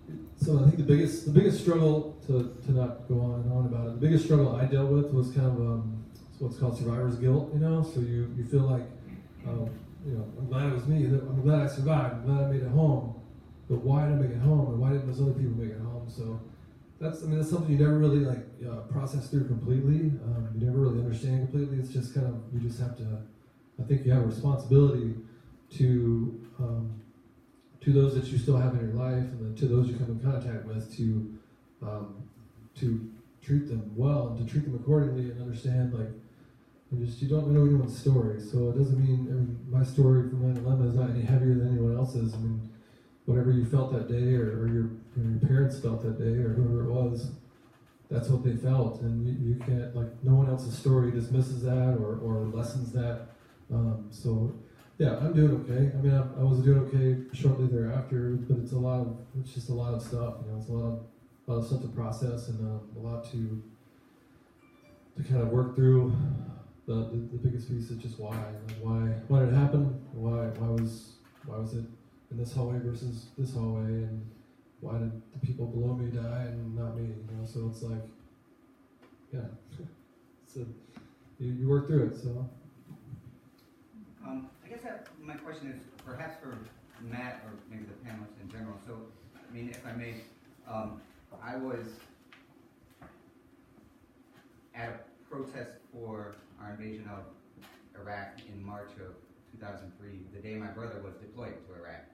I think the biggest struggle to not go on and on about it. The biggest struggle I dealt with was kind of what's called survivor's guilt. So you feel like I'm glad it was me. I'm glad I survived. I'm glad I made it home. But why did I make it home? And why didn't those other people make it home? So that's something you never really process through completely. You never really understand completely. It's just kind of you just have to. I think you have a responsibility to those that you still have in your life, and then to those you come in contact with, to treat them well and to treat them accordingly, and understand you don't know anyone's story. So it doesn't mean my story from 9/11 is not any heavier than anyone else's. I mean, whatever you felt that day, or your parents felt that day, or whoever it was, that's what they felt, and you can't no one else's story dismisses that or lessens that. So yeah, I'm doing okay. I mean, I was doing okay shortly thereafter, but it's just a lot of stuff. It's a lot of stuff to process, and a lot to kind of work through. The biggest piece is just why did it happen? Why was it in this hallway versus this hallway, and why did the people below me die and not me? So it's you work through it. So. I guess my question is perhaps for Matt or maybe the panelists in general. So, I mean, if I may, I was at a protest for our invasion of Iraq in March of 2003, the day my brother was deployed to Iraq.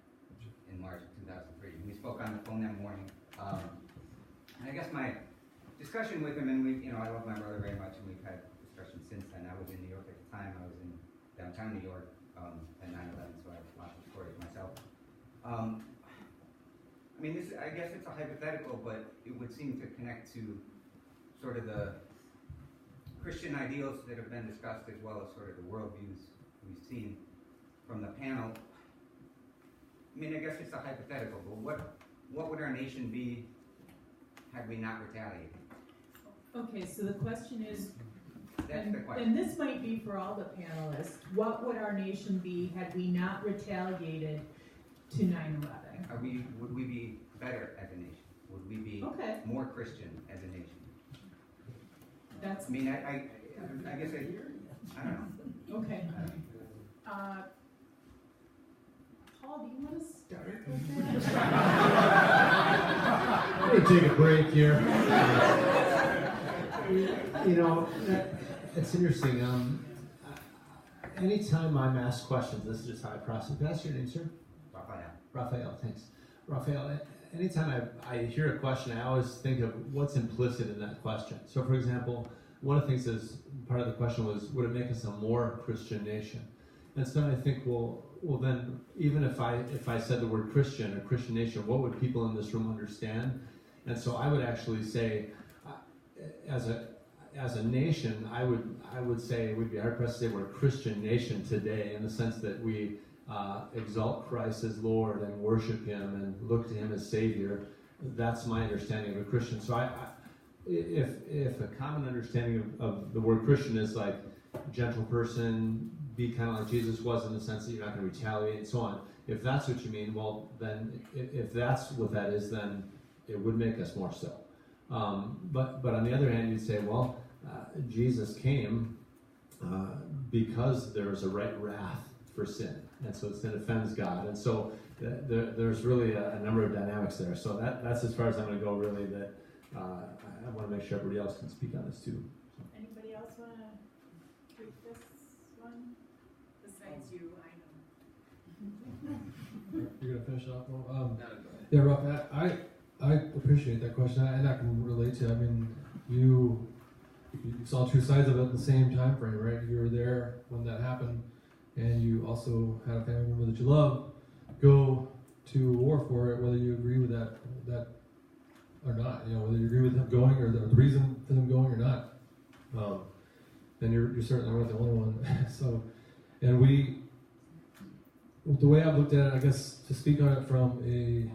in March of 2003. We spoke on the phone that morning. And I guess my discussion with him, and I love my brother very much, and we've had discussions since then. I was in New York at the time. I was in downtown New York at 9/11, so I have lots of stories myself. I guess it's a hypothetical, but it would seem to connect to sort of the Christian ideals that have been discussed, as well as sort of the worldviews we've seen from the panel. I guess it's a hypothetical, but what would our nation be had we not retaliated? Okay, so the question is, That's the question. and this might be for all the panelists, what would our nation be had we not retaliated to 9/11? Would we be better as a nation? Would we be more Christian as a nation? That's. I guess I don't know. Okay. Paul, do you want to start with that? Let me take a break here. It's interesting. Anytime I'm asked questions, this is just how I process. That's your name, sir? Raphael, thanks. Raphael, anytime I hear a question, I always think of what's implicit in that question. So, for example, one of the things is, part of the question was, would it make us a more Christian nation? And so I think, well, then, even if I said the word Christian or Christian nation, what would people in this room understand? And so I would actually say, as a nation, I would say we'd be hard pressed to say we're a Christian nation today, in the sense that we exalt Christ as Lord and worship Him and look to Him as Savior. That's my understanding of a Christian. So if a common understanding of the word Christian is like gentle person, be kind of like Jesus was, in the sense that you're not going to retaliate and so on. If that's what you mean, well, then if that's what that is, then it would make us more so. But on the other hand, you'd say, well, Jesus came because there was a right wrath for sin, and so sin offends God, and so there's really a number of dynamics there. So that's as far as I'm going to go. Really, that I want to make sure everybody else can speak on this too. Anybody else want to take this one? Besides you, I know. You're gonna finish off. Yeah, Rob, I appreciate that question, and I can relate to it. I mean, you saw two sides of it at the same time frame, right? You were there when that happened, and you also had a family member that you love go to war for it, whether you agree with that or not. Whether you agree with them going or the reason for them going or not. Then you're certainly not the only one. So, and the way I've looked at it, I guess, to speak on it from a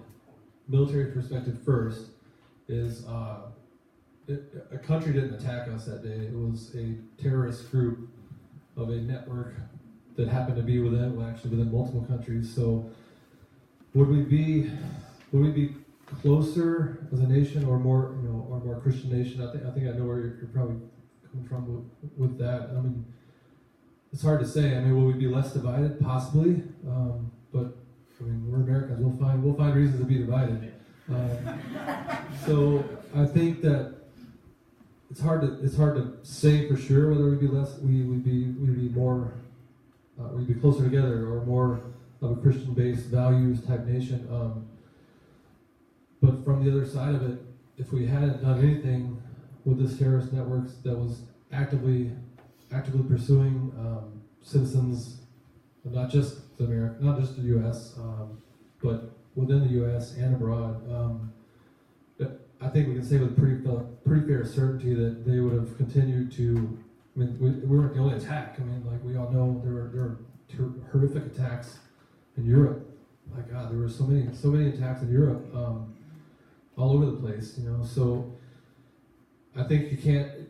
military perspective first, is a country didn't attack us that day. It was a terrorist group of a network that happened to be within multiple countries. So would we be closer as a nation, or more, or more Christian nation? I think I know where you're probably coming from with that. I mean, it's hard to say. I mean, will we be less divided? Possibly, but I mean, we're Americans. We'll find reasons to be divided. So I think that it's hard to say for sure whether we'd be closer together, or more of a Christian-based values type nation. But from the other side of it, if we hadn't done anything with this terrorist network that was actively pursuing citizens, not just America, not just the U.S., but within the U.S. and abroad, I think we can say with pretty fair certainty that they would have continued to. I mean, we weren't the only attack. I mean, like we all know, there were horrific attacks in Europe. My God, there were so many attacks in Europe, all over the place. So I think you can't.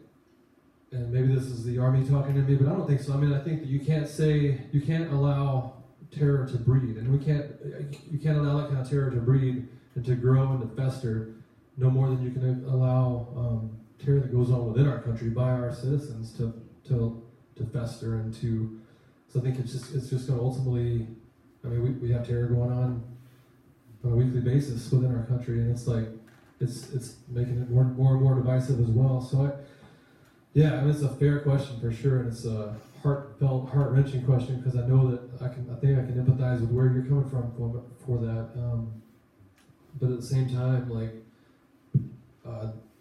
And maybe this is the army talking to me, but I don't think so. I mean, I think that you can't allow terror to breed, and you can't allow that kind of terror to breed and to grow and to fester, no more than you can allow terror that goes on within our country by our citizens to fester and to. So I think it's just going to ultimately. I mean, we have terror going on a weekly basis within our country, and it's like it's making it more and more divisive as well. So yeah, I mean, it's a fair question for sure, and it's a heartfelt, heart-wrenching question because I know that I think I can empathize with where you're coming from for that. But at the same time, like,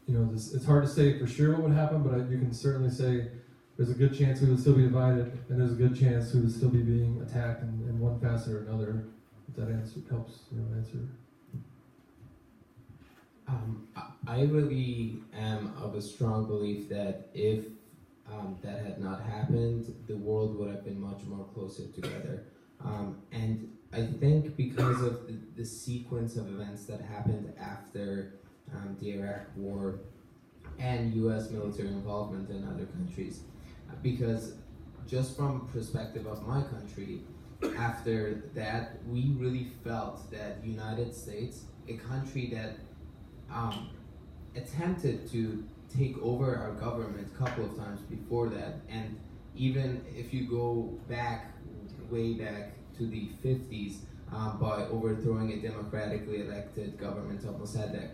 it's hard to say for sure what would happen, but you can certainly say there's a good chance we would still be divided, and there's a good chance we would still be being attacked in one facet or another. If that answer helps, answer. I really am of a strong belief that if that had not happened, the world would have been much more closer together. And I think because of the sequence of events that happened after the Iraq War and U.S. military involvement in other countries, because just from perspective of my country, after that, we really felt that United States, a country that attempted to take over our government a couple of times before that, and even if you go way back to the 50s, by overthrowing a democratically elected government of Mossadegh.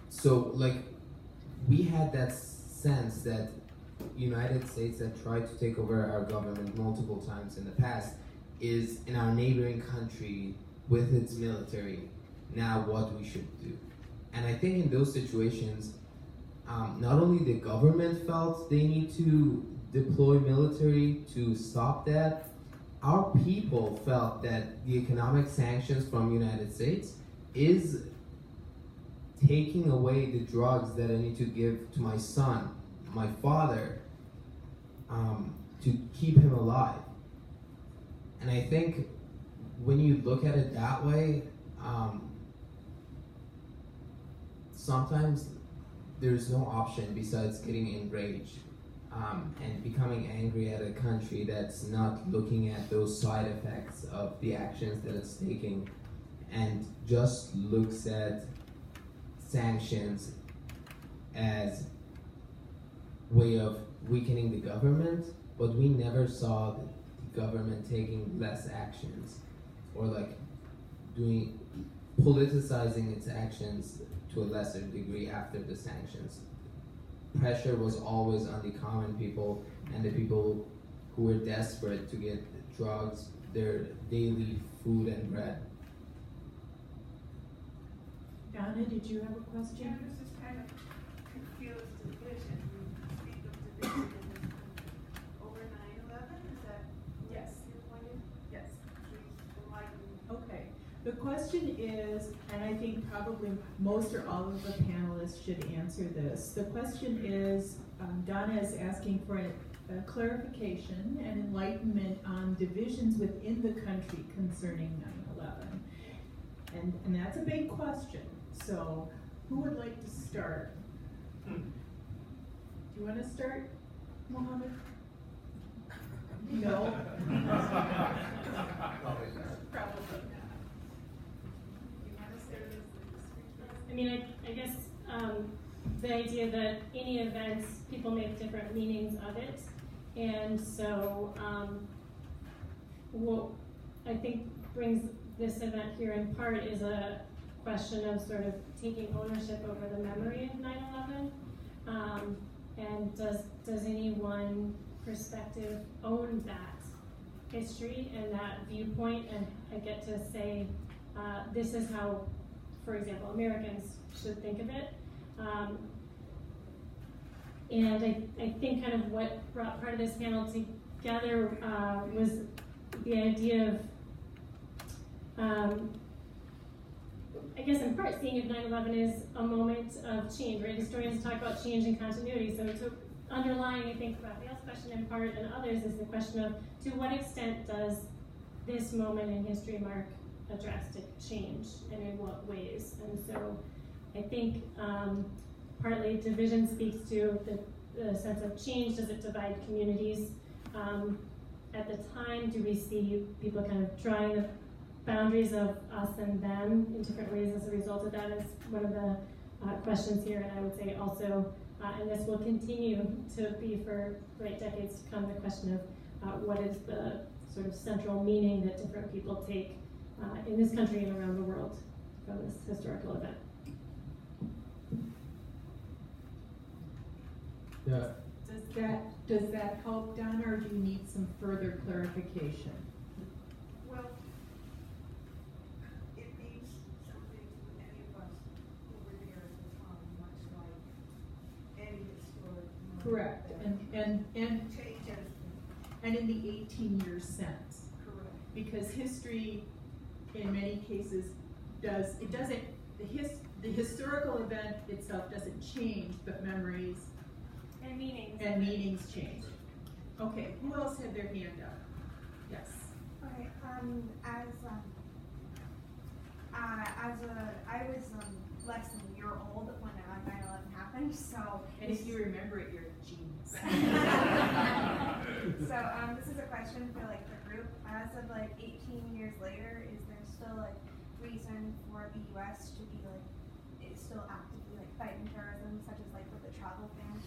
So like, we had that sense that United States that tried to take over our government multiple times in the past is in our neighboring country with its military now what we should do. And I think in those situations, not only the government felt they need to deploy military to stop that, our people felt that the economic sanctions from United States is taking away the drugs that I need to give to my son, my father, to keep him alive. And I think when you look at it that way, sometimes there's no option besides getting enraged and becoming angry at a country that's not looking at those side effects of the actions that it's taking and just looks at sanctions as way of weakening the government, but we never saw the government taking less actions or like politicizing its actions to a lesser degree after the sanctions. Pressure was always on the common people and the people who were desperate to get drugs, their daily food and bread. Donna, did you have a question? Yeah, this is kind of confused division. You speak of division over 9/11. Is that Yes. your point? Yes. Please enlighten. Okay. The question is, and I think probably most or all of the panelists should answer this. The question is, Donna is asking for a clarification and enlightenment on divisions within the country concerning 9/11. And that's a big question. So who would like to start? Do you want to start, Mohammed? No? Probably not. I mean, I guess the idea that any events, people make different meanings of it. And so what I think brings this event here in part is a question of sort of taking ownership over the memory of 9/11. And does any one perspective own that history and that viewpoint? And I get to say, this is how, for example, Americans should think of it. And I think kind of what brought part of this panel together was the idea of, I guess in part, seeing if 9/11 is a moment of change, right? Historians talk about change and continuity. So underlying, I think, Raphael's question in part and others is the question of, to what extent does this moment in history mark a drastic change, and in what ways? And so I think partly division speaks to the sense of change. Does it divide communities? At the time, do we see people kind of drawing the boundaries of us and them in different ways as a result of that? Is one of the questions here. And I would say also, and this will continue to be for decades to come, the question of what is the sort of central meaning that different people take in this country and around the world from this historical event. Yeah, Does that help, Donna, or do you need some further clarification? Well, it means something to any of us who were there at the time, much like any historic. Correct, and Changes. and in the 18-year sense. Correct. Because history, in many cases, the historical event itself doesn't change, but memories And meanings. and meanings change. Okay, who else had their hand up? Yes. Okay, I was less than a year old when 9/11 happened, so. And if you remember it, you're a genius. So this is a question for like the group. As of like 18 years later, is there still like reason for the U.S. to be like still actively like fighting terrorism, such as like with the travel ban?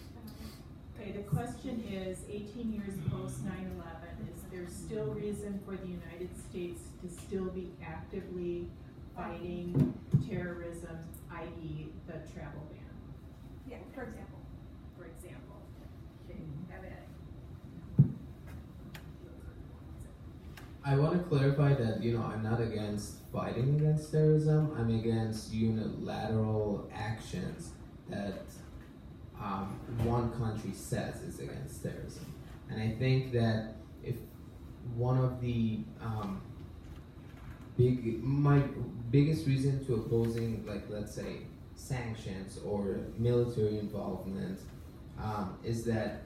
Okay, the question is, 18 years post 9/11, is there still reason for the United States to still be actively fighting terrorism, i.e. the travel ban? Yeah, for example. For example. Okay, I want to clarify that, I'm not against fighting against terrorism. I'm against unilateral actions that one country says is against terrorism. And I think that if one of the my biggest reason to opposing, like, let's say, sanctions or military involvement is that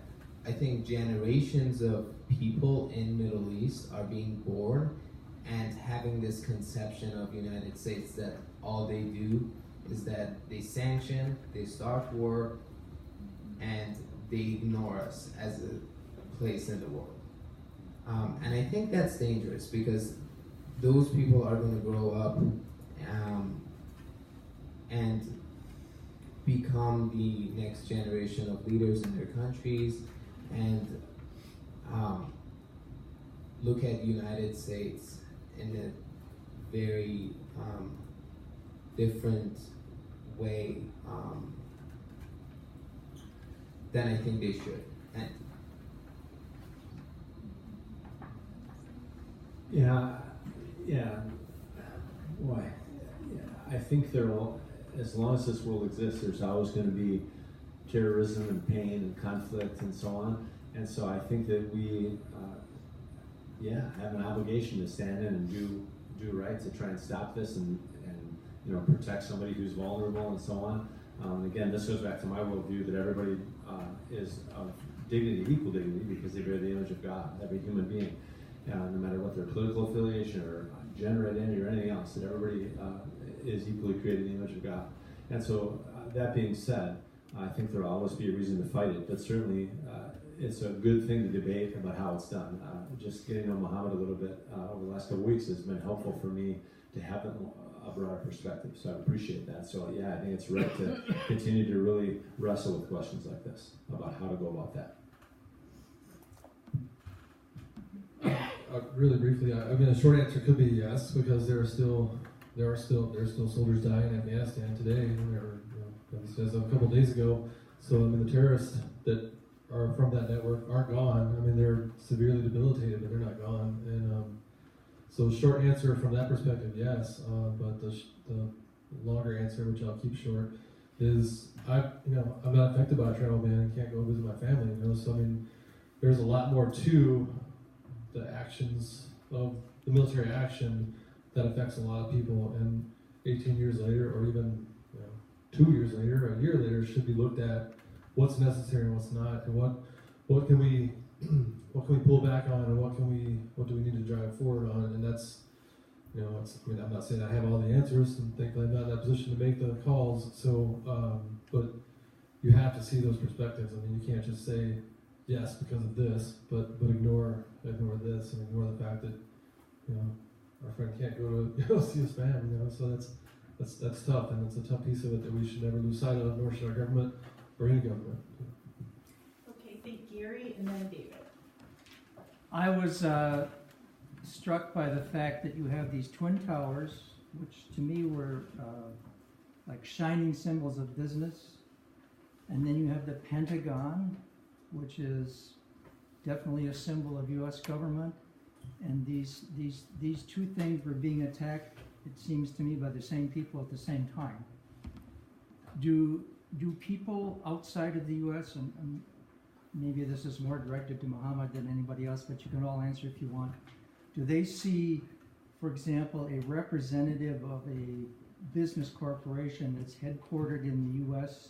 I think generations of people in Middle East are being born and having this conception of United States that all they do is that they sanction, they start war, and they ignore us as a place in the world. And I think that's dangerous because those people are going to grow up and become the next generation of leaders in their countries and look at United States in a very different way than I think they should. And Boy, I think as long as this world exists, there's always going to be terrorism and pain and conflict and so on. And so I think that we, have an obligation to stand in and do right to try and stop this and protect somebody who's vulnerable and so on. Again, this goes back to my worldview that everybody is of dignity, equal dignity, because they bear the image of God, every human being, no matter what their political affiliation or gender identity or anything else, that everybody is equally created in the image of God. And so that being said, I think there will always be a reason to fight it, but certainly it's a good thing to debate about how it's done. Just getting to know Muhammad a little bit over the last couple weeks has been helpful for me to have a broader perspective, so I appreciate that. So I think it's right to continue to really wrestle with questions like this about how to go about that. Really briefly, I mean, a short answer could be yes, because there are still soldiers dying in Afghanistan today, as of a couple of days ago. So I mean, the terrorists that are from that network aren't gone. I mean, they're severely debilitated, but they're not gone. And so, short answer from that perspective, yes. But the longer answer, which I'll keep short, is I'm not affected by a travel ban and can't go visit my family. So I mean, there's a lot more to the actions of the military action that affects a lot of people, and 18 years later, or even 2 years later, a year later, should be looked at what's necessary and what's not, and what can we pull back on, and what do we need to drive forward on, and that's I'm not saying I have all the answers, and thankfully I'm not in that position to make the calls. So, but you have to see those perspectives. I mean, you can't just say yes because of this, but ignore this and ignore the fact that our friend can't go see his family. So that's tough, and it's a tough piece of it that we should never lose sight of, nor should our government or any government. Okay, thank Gary, and then David. I was struck by the fact that you have these twin towers, which to me were like shining symbols of business, and then you have the Pentagon, which is definitely a symbol of U.S. government, and these two things were being attacked, it seems to me, by the same people at the same time. Do people outside of the U.S., and maybe this is more directed to Muhammad than anybody else, but you can all answer if you want, do they see, for example, a representative of a business corporation that's headquartered in the U.S.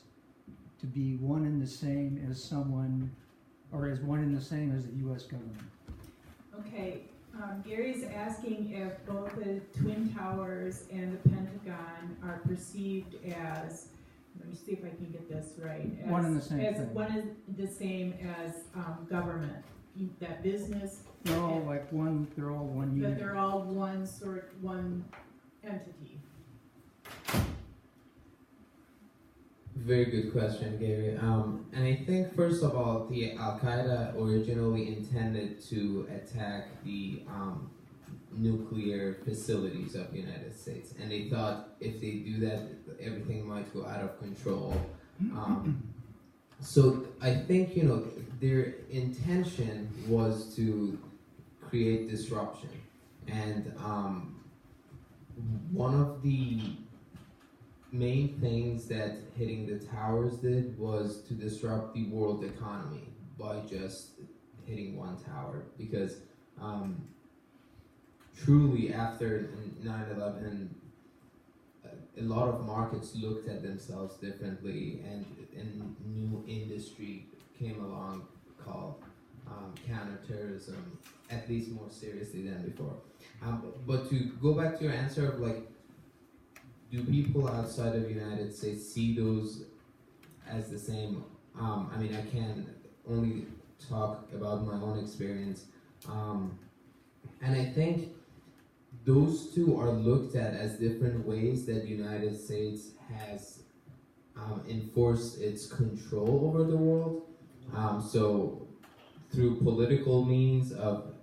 to be one and the same as someone, or as one and the same as the U.S. government? Okay, Gary's asking if both the Twin Towers and the Pentagon are perceived as, let me see if I can get this right. As, one and the same as thing. one is the same as government. That business. They're all like one, they're all one unit. But they're all one entity. Very good question, Gary. And I think, first of all, the Al-Qaeda originally intended to attack the nuclear facilities of the United States. And they thought if they do that, everything might go out of control. So I think, their intention was to create disruption. And one of the main things that hitting the towers did was to disrupt the world economy by just hitting one tower. Because truly after 9/11, a lot of markets looked at themselves differently, and a new industry came along called counterterrorism, at least more seriously than before. But to go back to your answer of do people outside of the United States see those as the same? I mean, I can only talk about my own experience. And I think those two are looked at as different ways that the United States has enforced its control over the world. So through political means of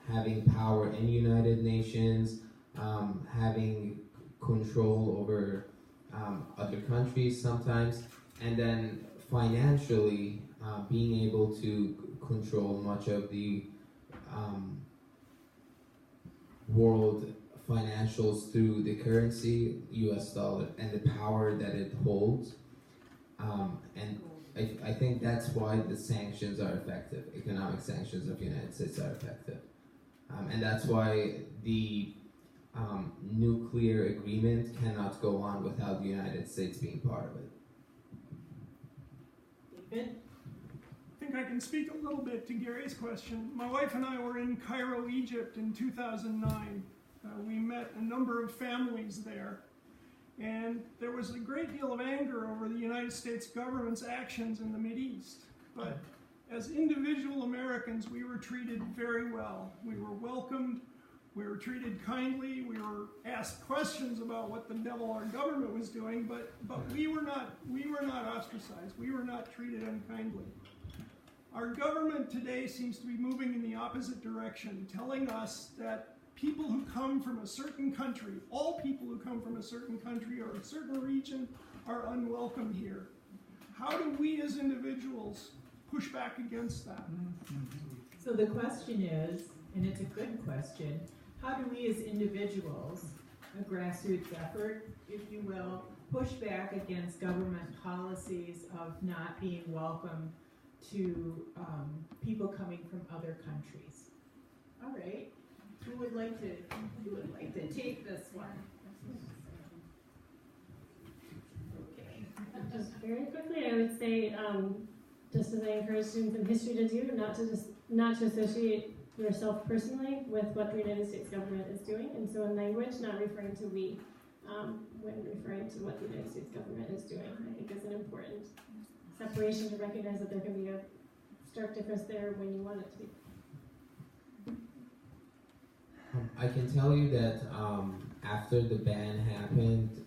having power in United Nations, having control over other countries sometimes, and then financially being able to control much of the world financials through the currency, US dollar, and the power that it holds. And I think that's why the sanctions are effective. Economic sanctions of the United States are effective. And that's why the nuclear agreement cannot go on without the United States being part of it. David? I think I can speak a little bit to Gary's question. My wife and I were in Cairo, Egypt in 2009. We met a number of families there, and there was a great deal of anger over the United States government's actions in the Mideast. But as individual Americans, we were treated very well. We were welcomed, we were treated kindly, we were asked questions about what the devil our government was doing, but we were not ostracized, we were not treated unkindly. Our government today seems to be moving in the opposite direction, telling us that people who come from a certain country, all people who come from a certain country or a certain region, are unwelcome here. How do we as individuals push back against that? So the question is, and it's a good question, how do we as individuals, a grassroots effort, if you will, push back against government policies of not being welcome to people coming from other countries? All right. Who would like to take this one? Okay. Just very quickly, I would say, just as I encourage students in history to do, not to associate yourself personally with what the United States government is doing, and so in language, not referring to we when referring to what the United States government is doing, I think is an important separation to recognize that there can be a stark difference there when you want it to be. I can tell you that after the ban happened,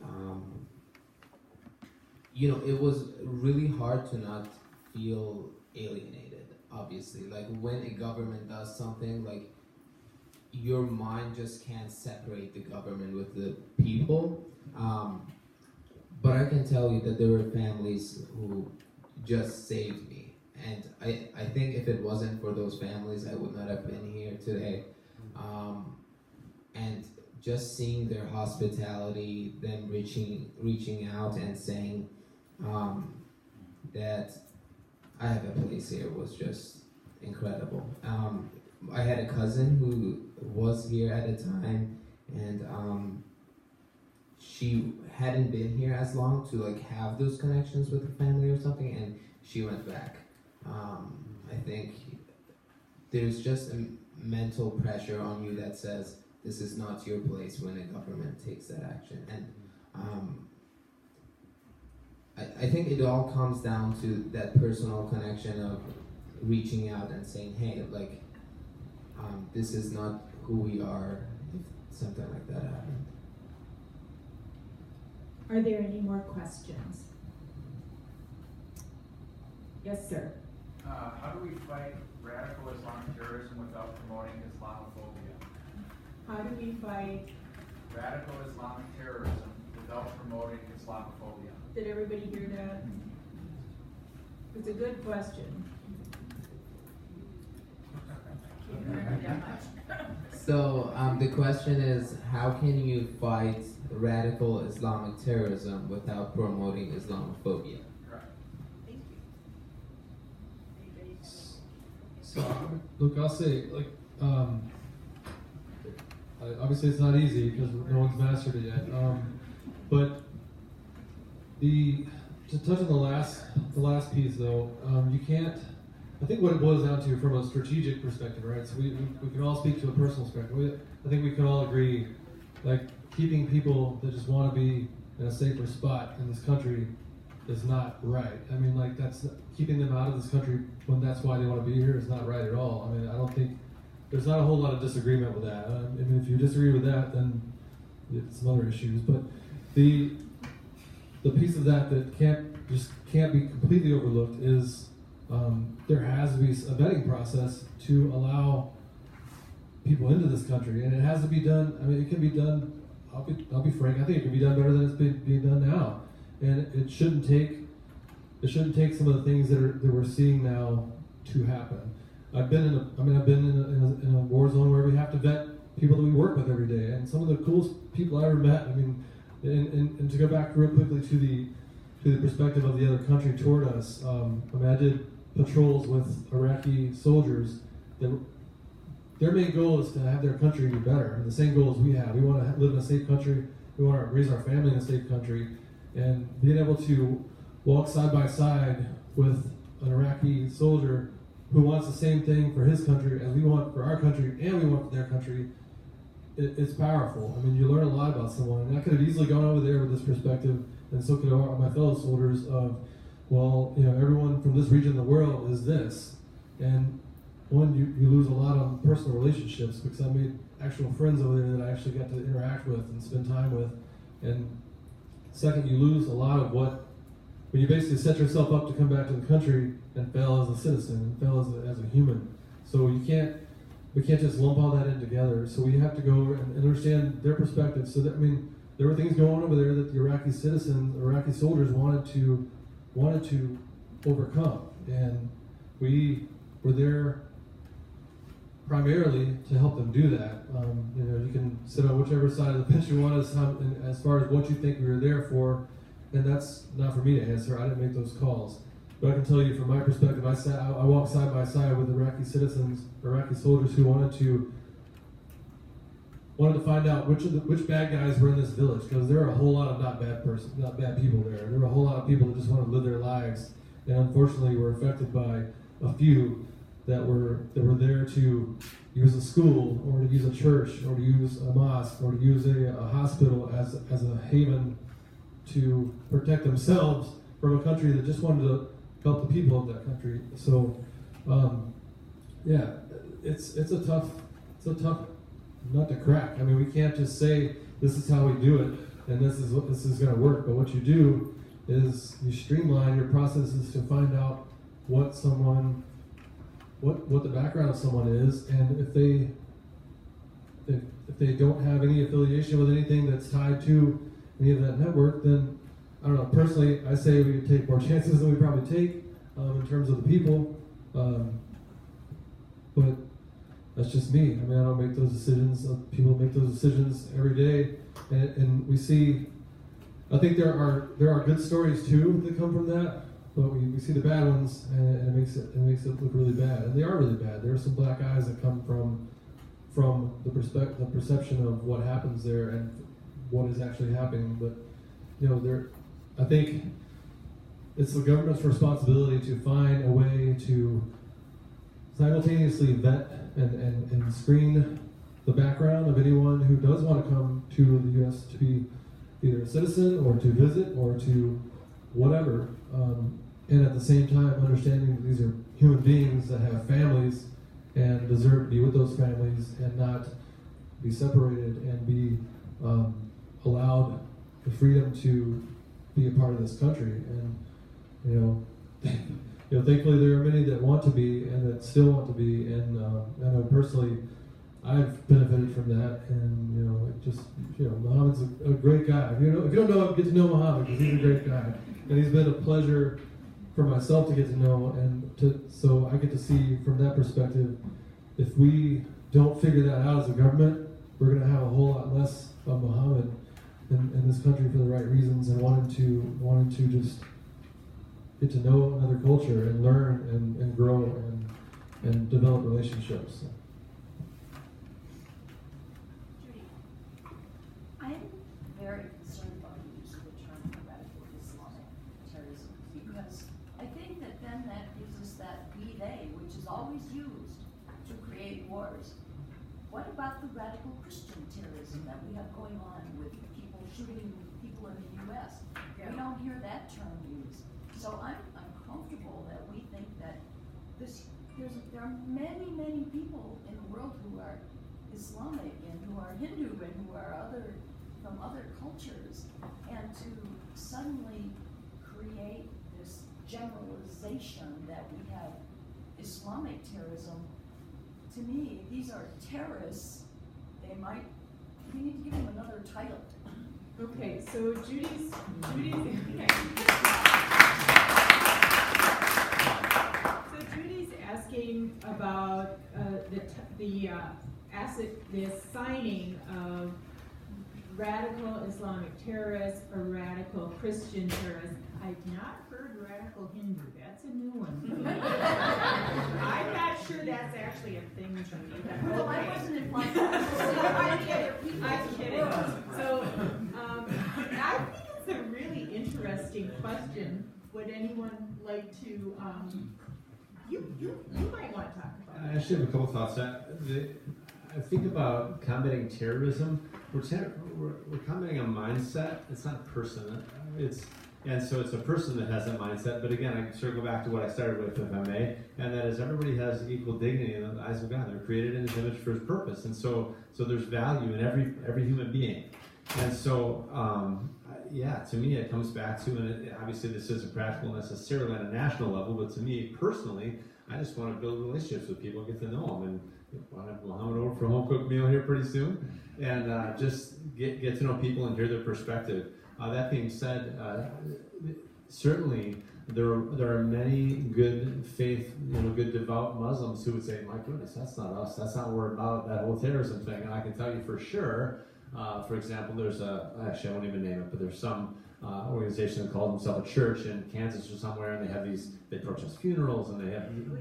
it was really hard to not feel alienated, obviously. Like when a government does something, like your mind just can't separate the government with the people. But I can tell you that there were families who just saved me. and I think if it wasn't for those families, I would not have been here today. And just seeing their hospitality, them reaching out and saying that I have a place here was just incredible. I had a cousin who was here at the time, and she hadn't been here as long to like have those connections with the family or something, and she went back. I think there's just a mental pressure on you that says this is not your place when a government takes that action. And I think it all comes down to that personal connection of reaching out and saying, hey, like, this is not who we are, if something like that happened. Are there any more questions? Yes, sir. How do we fight radical Islamic terrorism without promoting Islamophobia? How do we fight radical Islamic terrorism without promoting Islamophobia? Did everybody hear that? It's a good question. So the question is, how can you fight radical Islamic terrorism without promoting Islamophobia? So, look, I'll say, like, obviously it's not easy because no one's mastered it yet. But to touch on the last piece though, you can't. I think what it boils down to from a strategic perspective, right? So we can all speak to a personal perspective. I think we can all agree, like, keeping people that just want to be in a safer spot in this country is not right. I mean, like, that's keeping them out of this country when that's why they want to be here is not right at all. I mean, I don't think there's not a whole lot of disagreement with that. I mean, if you disagree with that, then it's some other issues. But the piece of that can't be completely overlooked is there has to be a vetting process to allow people into this country, and it has to be done. I mean, it can be done. I'll be frank. I think it can be done better than it's being done now, and it shouldn't take some of the things that we're seeing now to happen. I've been in a war zone where we have to vet people that we work with every day, and some of the coolest people I ever met. I mean, and to go back real quickly to the perspective of the other country toward us. I mean, I did patrols with Iraqi soldiers. Their main goal is to have their country be better, and the same goal as we have. We want to live in a safe country. We want to raise our family in a safe country, and being able to walk side by side with an Iraqi soldier who wants the same thing for his country as we want for our country, and we want for their country, it's powerful. I mean, you learn a lot about someone, and I could have easily gone over there with this perspective, and so could my fellow soldiers of, well, you know, everyone from this region of the world is this, and one, you lose a lot of personal relationships because I made actual friends over there that I actually got to interact with and spend time with, and second, you lose a lot of when you basically set yourself up to come back to the country and fail as a citizen and fail as a human. So we can't just lump all that in together. So we have to go and understand their perspective. So that, I mean, there were things going on over there that the Iraqi soldiers wanted to overcome, and we were there primarily to help them do that. You know, you can sit on whichever side of the bench you want as far as what you think we were there for, and that's not for me to answer. I didn't make those calls. But I can tell you from my perspective, I walked side by side with Iraqi soldiers who wanted to find out which bad guys were in this village, because there are a whole lot of not bad people there. There were a whole lot of people that just want to live their lives, and unfortunately were affected by a few that were there to use a school, or to use a church, or to use a mosque, or to use a hospital as a haven to protect themselves from a country that just wanted to help the people of that country. So, yeah, it's a tough nut to crack. I mean, we can't just say this is how we do it and this is going to work. But what you do is you streamline your processes to find out what the background of someone is, and if they don't have any affiliation with anything that's tied to any of that network, then I don't know. Personally, I say we take more chances than we probably take. in terms of the people, but that's just me. I mean, I don't make those decisions. People make those decisions every day, and we see. I think there are good stories too that come from that, but we see the bad ones, and it makes it look really bad, and they are really bad. There are some black eyes that come from the perception of what happens there and what is actually happening. But I think it's the government's responsibility to find a way to simultaneously vet and screen the background of anyone who does want to come to the U.S. to be either a citizen or to visit or to whatever, and at the same time understanding that these are human beings that have families and deserve to be with those families and not be separated and be allowed the freedom to be a part of this country. And thankfully there are many that want to be and that still want to be, and I know personally I've benefited from that, and Muhammad's a great guy. If you don't know him, get to know Muhammad, because he's a great guy, and he's been a pleasure for myself to get to know, so I get to see from that perspective. If we don't figure that out as a government, we're going to have a whole lot less of Muhammad in this country for the right reasons, and wanting to just get to know another culture and learn and grow and develop relationships. I'm very concerned about the use of the term radical Islamic terrorism, because I think that then that gives us that we they, which is always used to create wars. What about the radical Christian terrorism that we have going on with people shooting people in the U.S.? We don't hear that term used. So I'm uncomfortable that we think that there are many, many people in the world who are Islamic and who are Hindu and who are from other cultures, and to suddenly create this generalization that we have Islamic terrorism. To me, these are terrorists. We need to give them another title. Okay, so Judy's asking about the assigning of radical Islamic terrorists or radical Christian terrorists. I've not heard radical Hindu. That's a new one. I'm not sure that's actually a thing, Judy. Well, I wasn't implying. I'm kidding. So I think it's a really interesting question. Would anyone like to? You might want to talk about it. I actually have a couple thoughts. I think about combating terrorism. We're combating a mindset. It's not a person. And so it's a person that has that mindset. But again, I circle back to what I started with, if I may, and that is everybody has equal dignity in the eyes of God. They're created in His image for His purpose, and so there's value in every human being. And so, to me, it comes back to, and obviously this isn't practical necessarily on a national level, but to me personally, I just want to build relationships with people, get to know them, and I'll have Muhammad over for a home-cooked meal here pretty soon, and just get to know people and hear their perspective. That being said, certainly there are many good faith, good devout Muslims who would say, "My goodness, that's not us. That's not what we're about. That whole terrorism thing." And I can tell you for sure. For example, there's actually I won't even name it, but there's some organization that calls themselves a church in Kansas or somewhere, and they protest funerals, and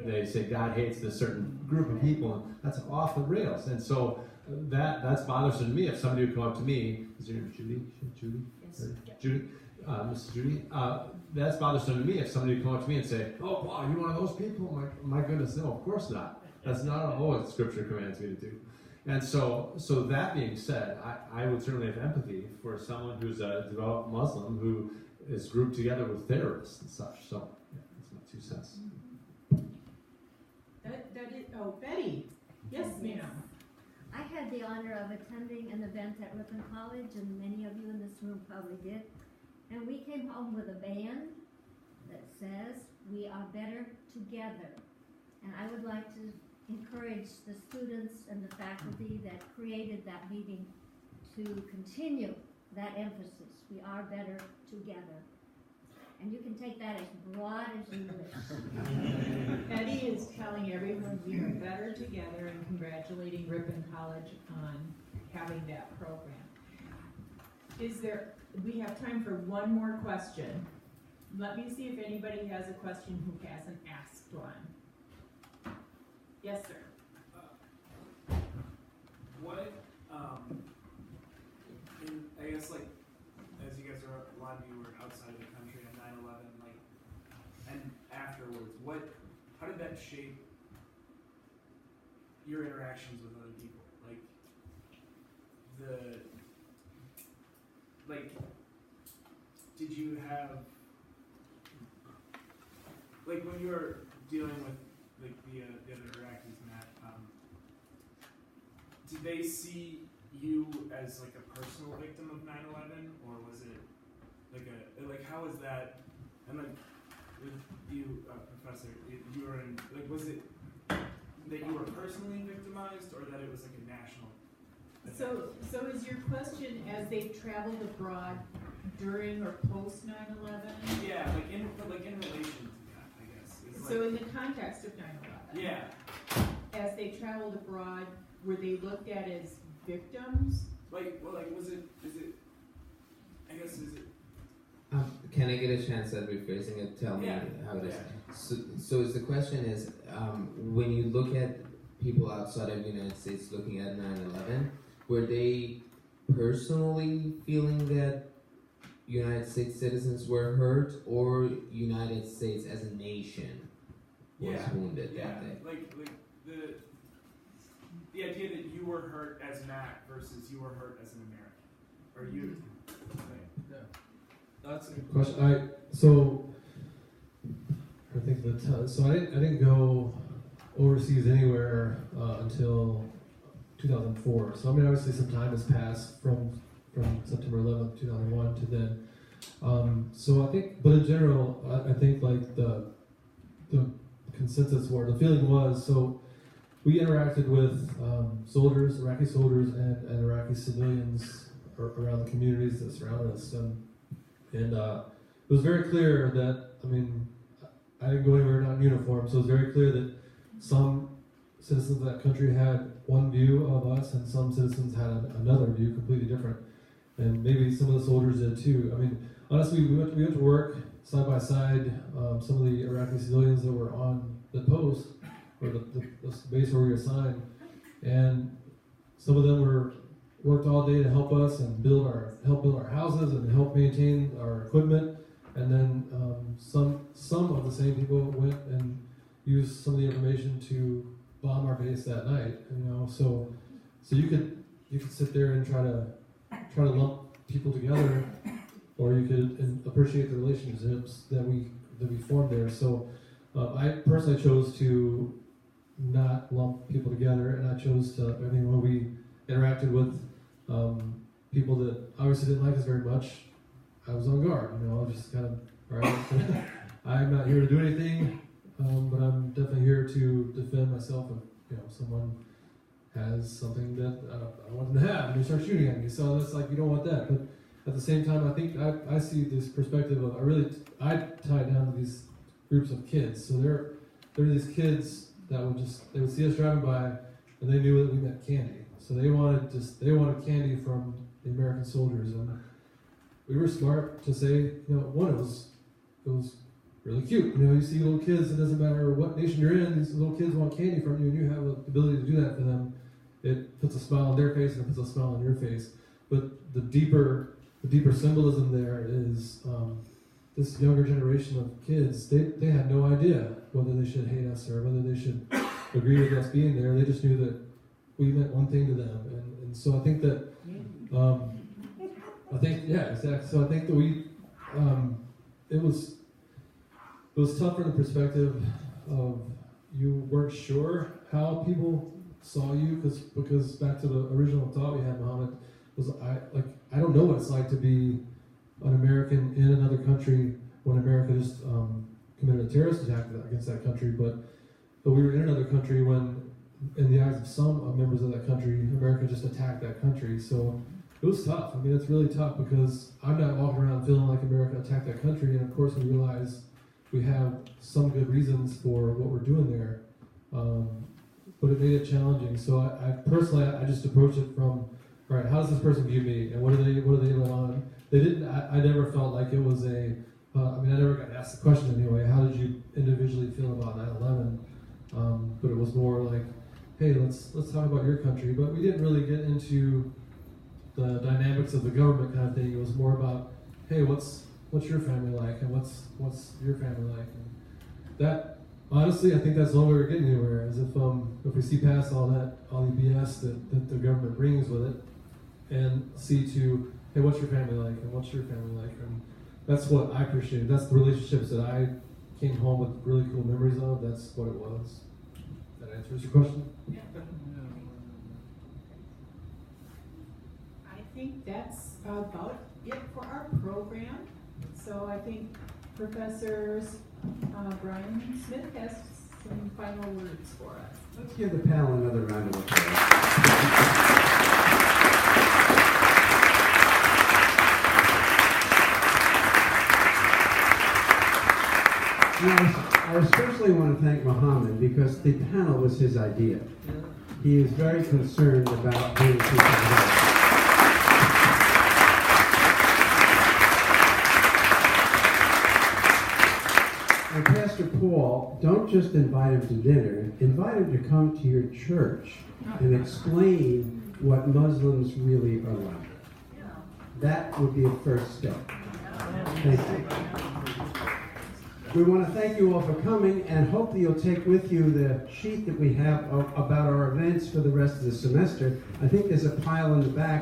they say God hates this certain group of people, and that's off the rails. And so that's bothersome to me. If somebody would come up to me, is your name Judy? Mrs. Judy? That's bothersome to me if somebody would come up to me and say, "Oh, wow, you're one of those people?" My goodness, no, of course not. That's not what Scripture commands me to do. And so that being said, I would certainly have empathy for someone who's a devout Muslim who is grouped together with terrorists and such. So that's my 2 cents. Betty. Yes, ma'am. I had the honor of attending an event at Ripon College, and many of you in this room probably did. And we came home with a band that says, "We are better together." And I would like to encourage the students and the faculty that created that meeting to continue that emphasis. We are better together. And you can take that as broad as you wish. Eddie is telling everyone we are better together and congratulating Ripon College on having that program. We have time for one more question. Let me see if anybody has a question who hasn't asked one. Yes, sir. What, I guess like, as you guys are, a lot of you were outside of the country on 9/11, like, and afterwards, how did that shape your interactions with other people? Did you have, like, when you were dealing with, like, the other Iraqis and that, did they see you as, like, a personal victim of 9/11, or was it, like, how was that, and, like, with you, Professor, you were in, like, was it that you were personally victimized, or that it was, like, a national event? So is your question as they traveled abroad during or post 9/11? Yeah, like in relation to that, I guess. So in the context of 9/11? Yeah. As they traveled abroad, were they looked at as victims? Can I get a chance at rephrasing it? Tell me how it is. So the question is, when you look at people outside of the United States looking at 9/11, were they personally feeling that United States citizens were hurt, or United States as a nation was wounded that day? Like the idea that you were hurt as Mac versus you were hurt as an American, or you. That's a good question. I didn't go overseas anywhere until 2004. So I mean, obviously some time has passed from September 11th, 2001 to then. So I think, but in general, I think like the consensus or the feeling was, so we interacted with soldiers, Iraqi soldiers, and Iraqi civilians around the communities that surrounded us. And it was very clear that, I mean, I didn't go anywhere not in uniform, so it was very clear that some citizens of that country had one view of us, and some citizens had another view, completely different. And maybe some of the soldiers did too. I mean, honestly, we went to work side by side. Some of the Iraqi civilians that were on the post, or the base where we were assigned, and some of them worked all day to help us and help build our houses and help maintain our equipment. And then some of the same people went and used some of the information to bomb our base that night. You know, so you could sit there and try to lump people together, or you could appreciate the relationships that we formed there. So I personally chose to not lump people together, and I chose to. I mean, when we interacted with people that obviously didn't like us very much, I was on guard. You know, I was just kind of, all right, I'm not here to do anything, but I'm definitely here to defend myself if someone has something that I want them to have, and they start shooting at me. So that's like, you don't want that. But at the same time, I think I see this perspective of I tie it down to these groups of kids. So there are these kids that they would see us driving by, and they knew that we meant candy. So they wanted candy from the American soldiers, and we were smart to say, one, it was really cute. You see little kids, it doesn't matter what nation you're in, these little kids want candy from you, and you have the ability to do that for them. It puts a smile on their face, and it puts a smile on your face. But the deeper symbolism there is this younger generation of kids. They had no idea whether they should hate us or whether they should agree with us being there. They just knew that we meant one thing to them, and so I think that exactly. So I think that we it was tough from the perspective of you weren't sure how people saw you, because back to the original thought we had, Muhammad, was I don't know what it's like to be an American in another country when America just committed a terrorist attack against that country, but we were in another country when, in the eyes of some members of that country, America just attacked that country. So It was tough. I mean, it's really tough because I'm not walking around feeling like America attacked that country, and of course we realize we have some good reasons for what we're doing there, but it made it challenging. So I personally, I just approached it from, all right, how does this person view me, and what do they let on? They didn't. I never felt like it was a. I mean, I never got asked the question anyway. How did you individually feel about 9/11? But it was more like, hey, let's talk about your country. But we didn't really get into the dynamics of the government kind of thing. It was more about, hey, what's your family like, and what's your family like? And that, honestly, I think that's the only way we're getting anywhere. Is if we see past all the BS that the government brings with it, and see to, hey, what's your family like, and what's your family like, and that's what I appreciate. That's the relationships that I came home with really cool memories of. That's what it was. That answers your question? Yeah. I think that's about it for our program. So I think Professor Brian Smith has some final words for us. Let's give the panel another round of applause. I especially want to thank Mohammed because the panel was his idea. He is very concerned about being people together. And Pastor Paul, don't just invite him to dinner, invite him to come to your church and explain what Muslims really are like. That would be a first step. Thank you. We want to thank you all for coming and hope that you'll take with you the sheet that we have about our events for the rest of the semester. I think there's a pile in the back.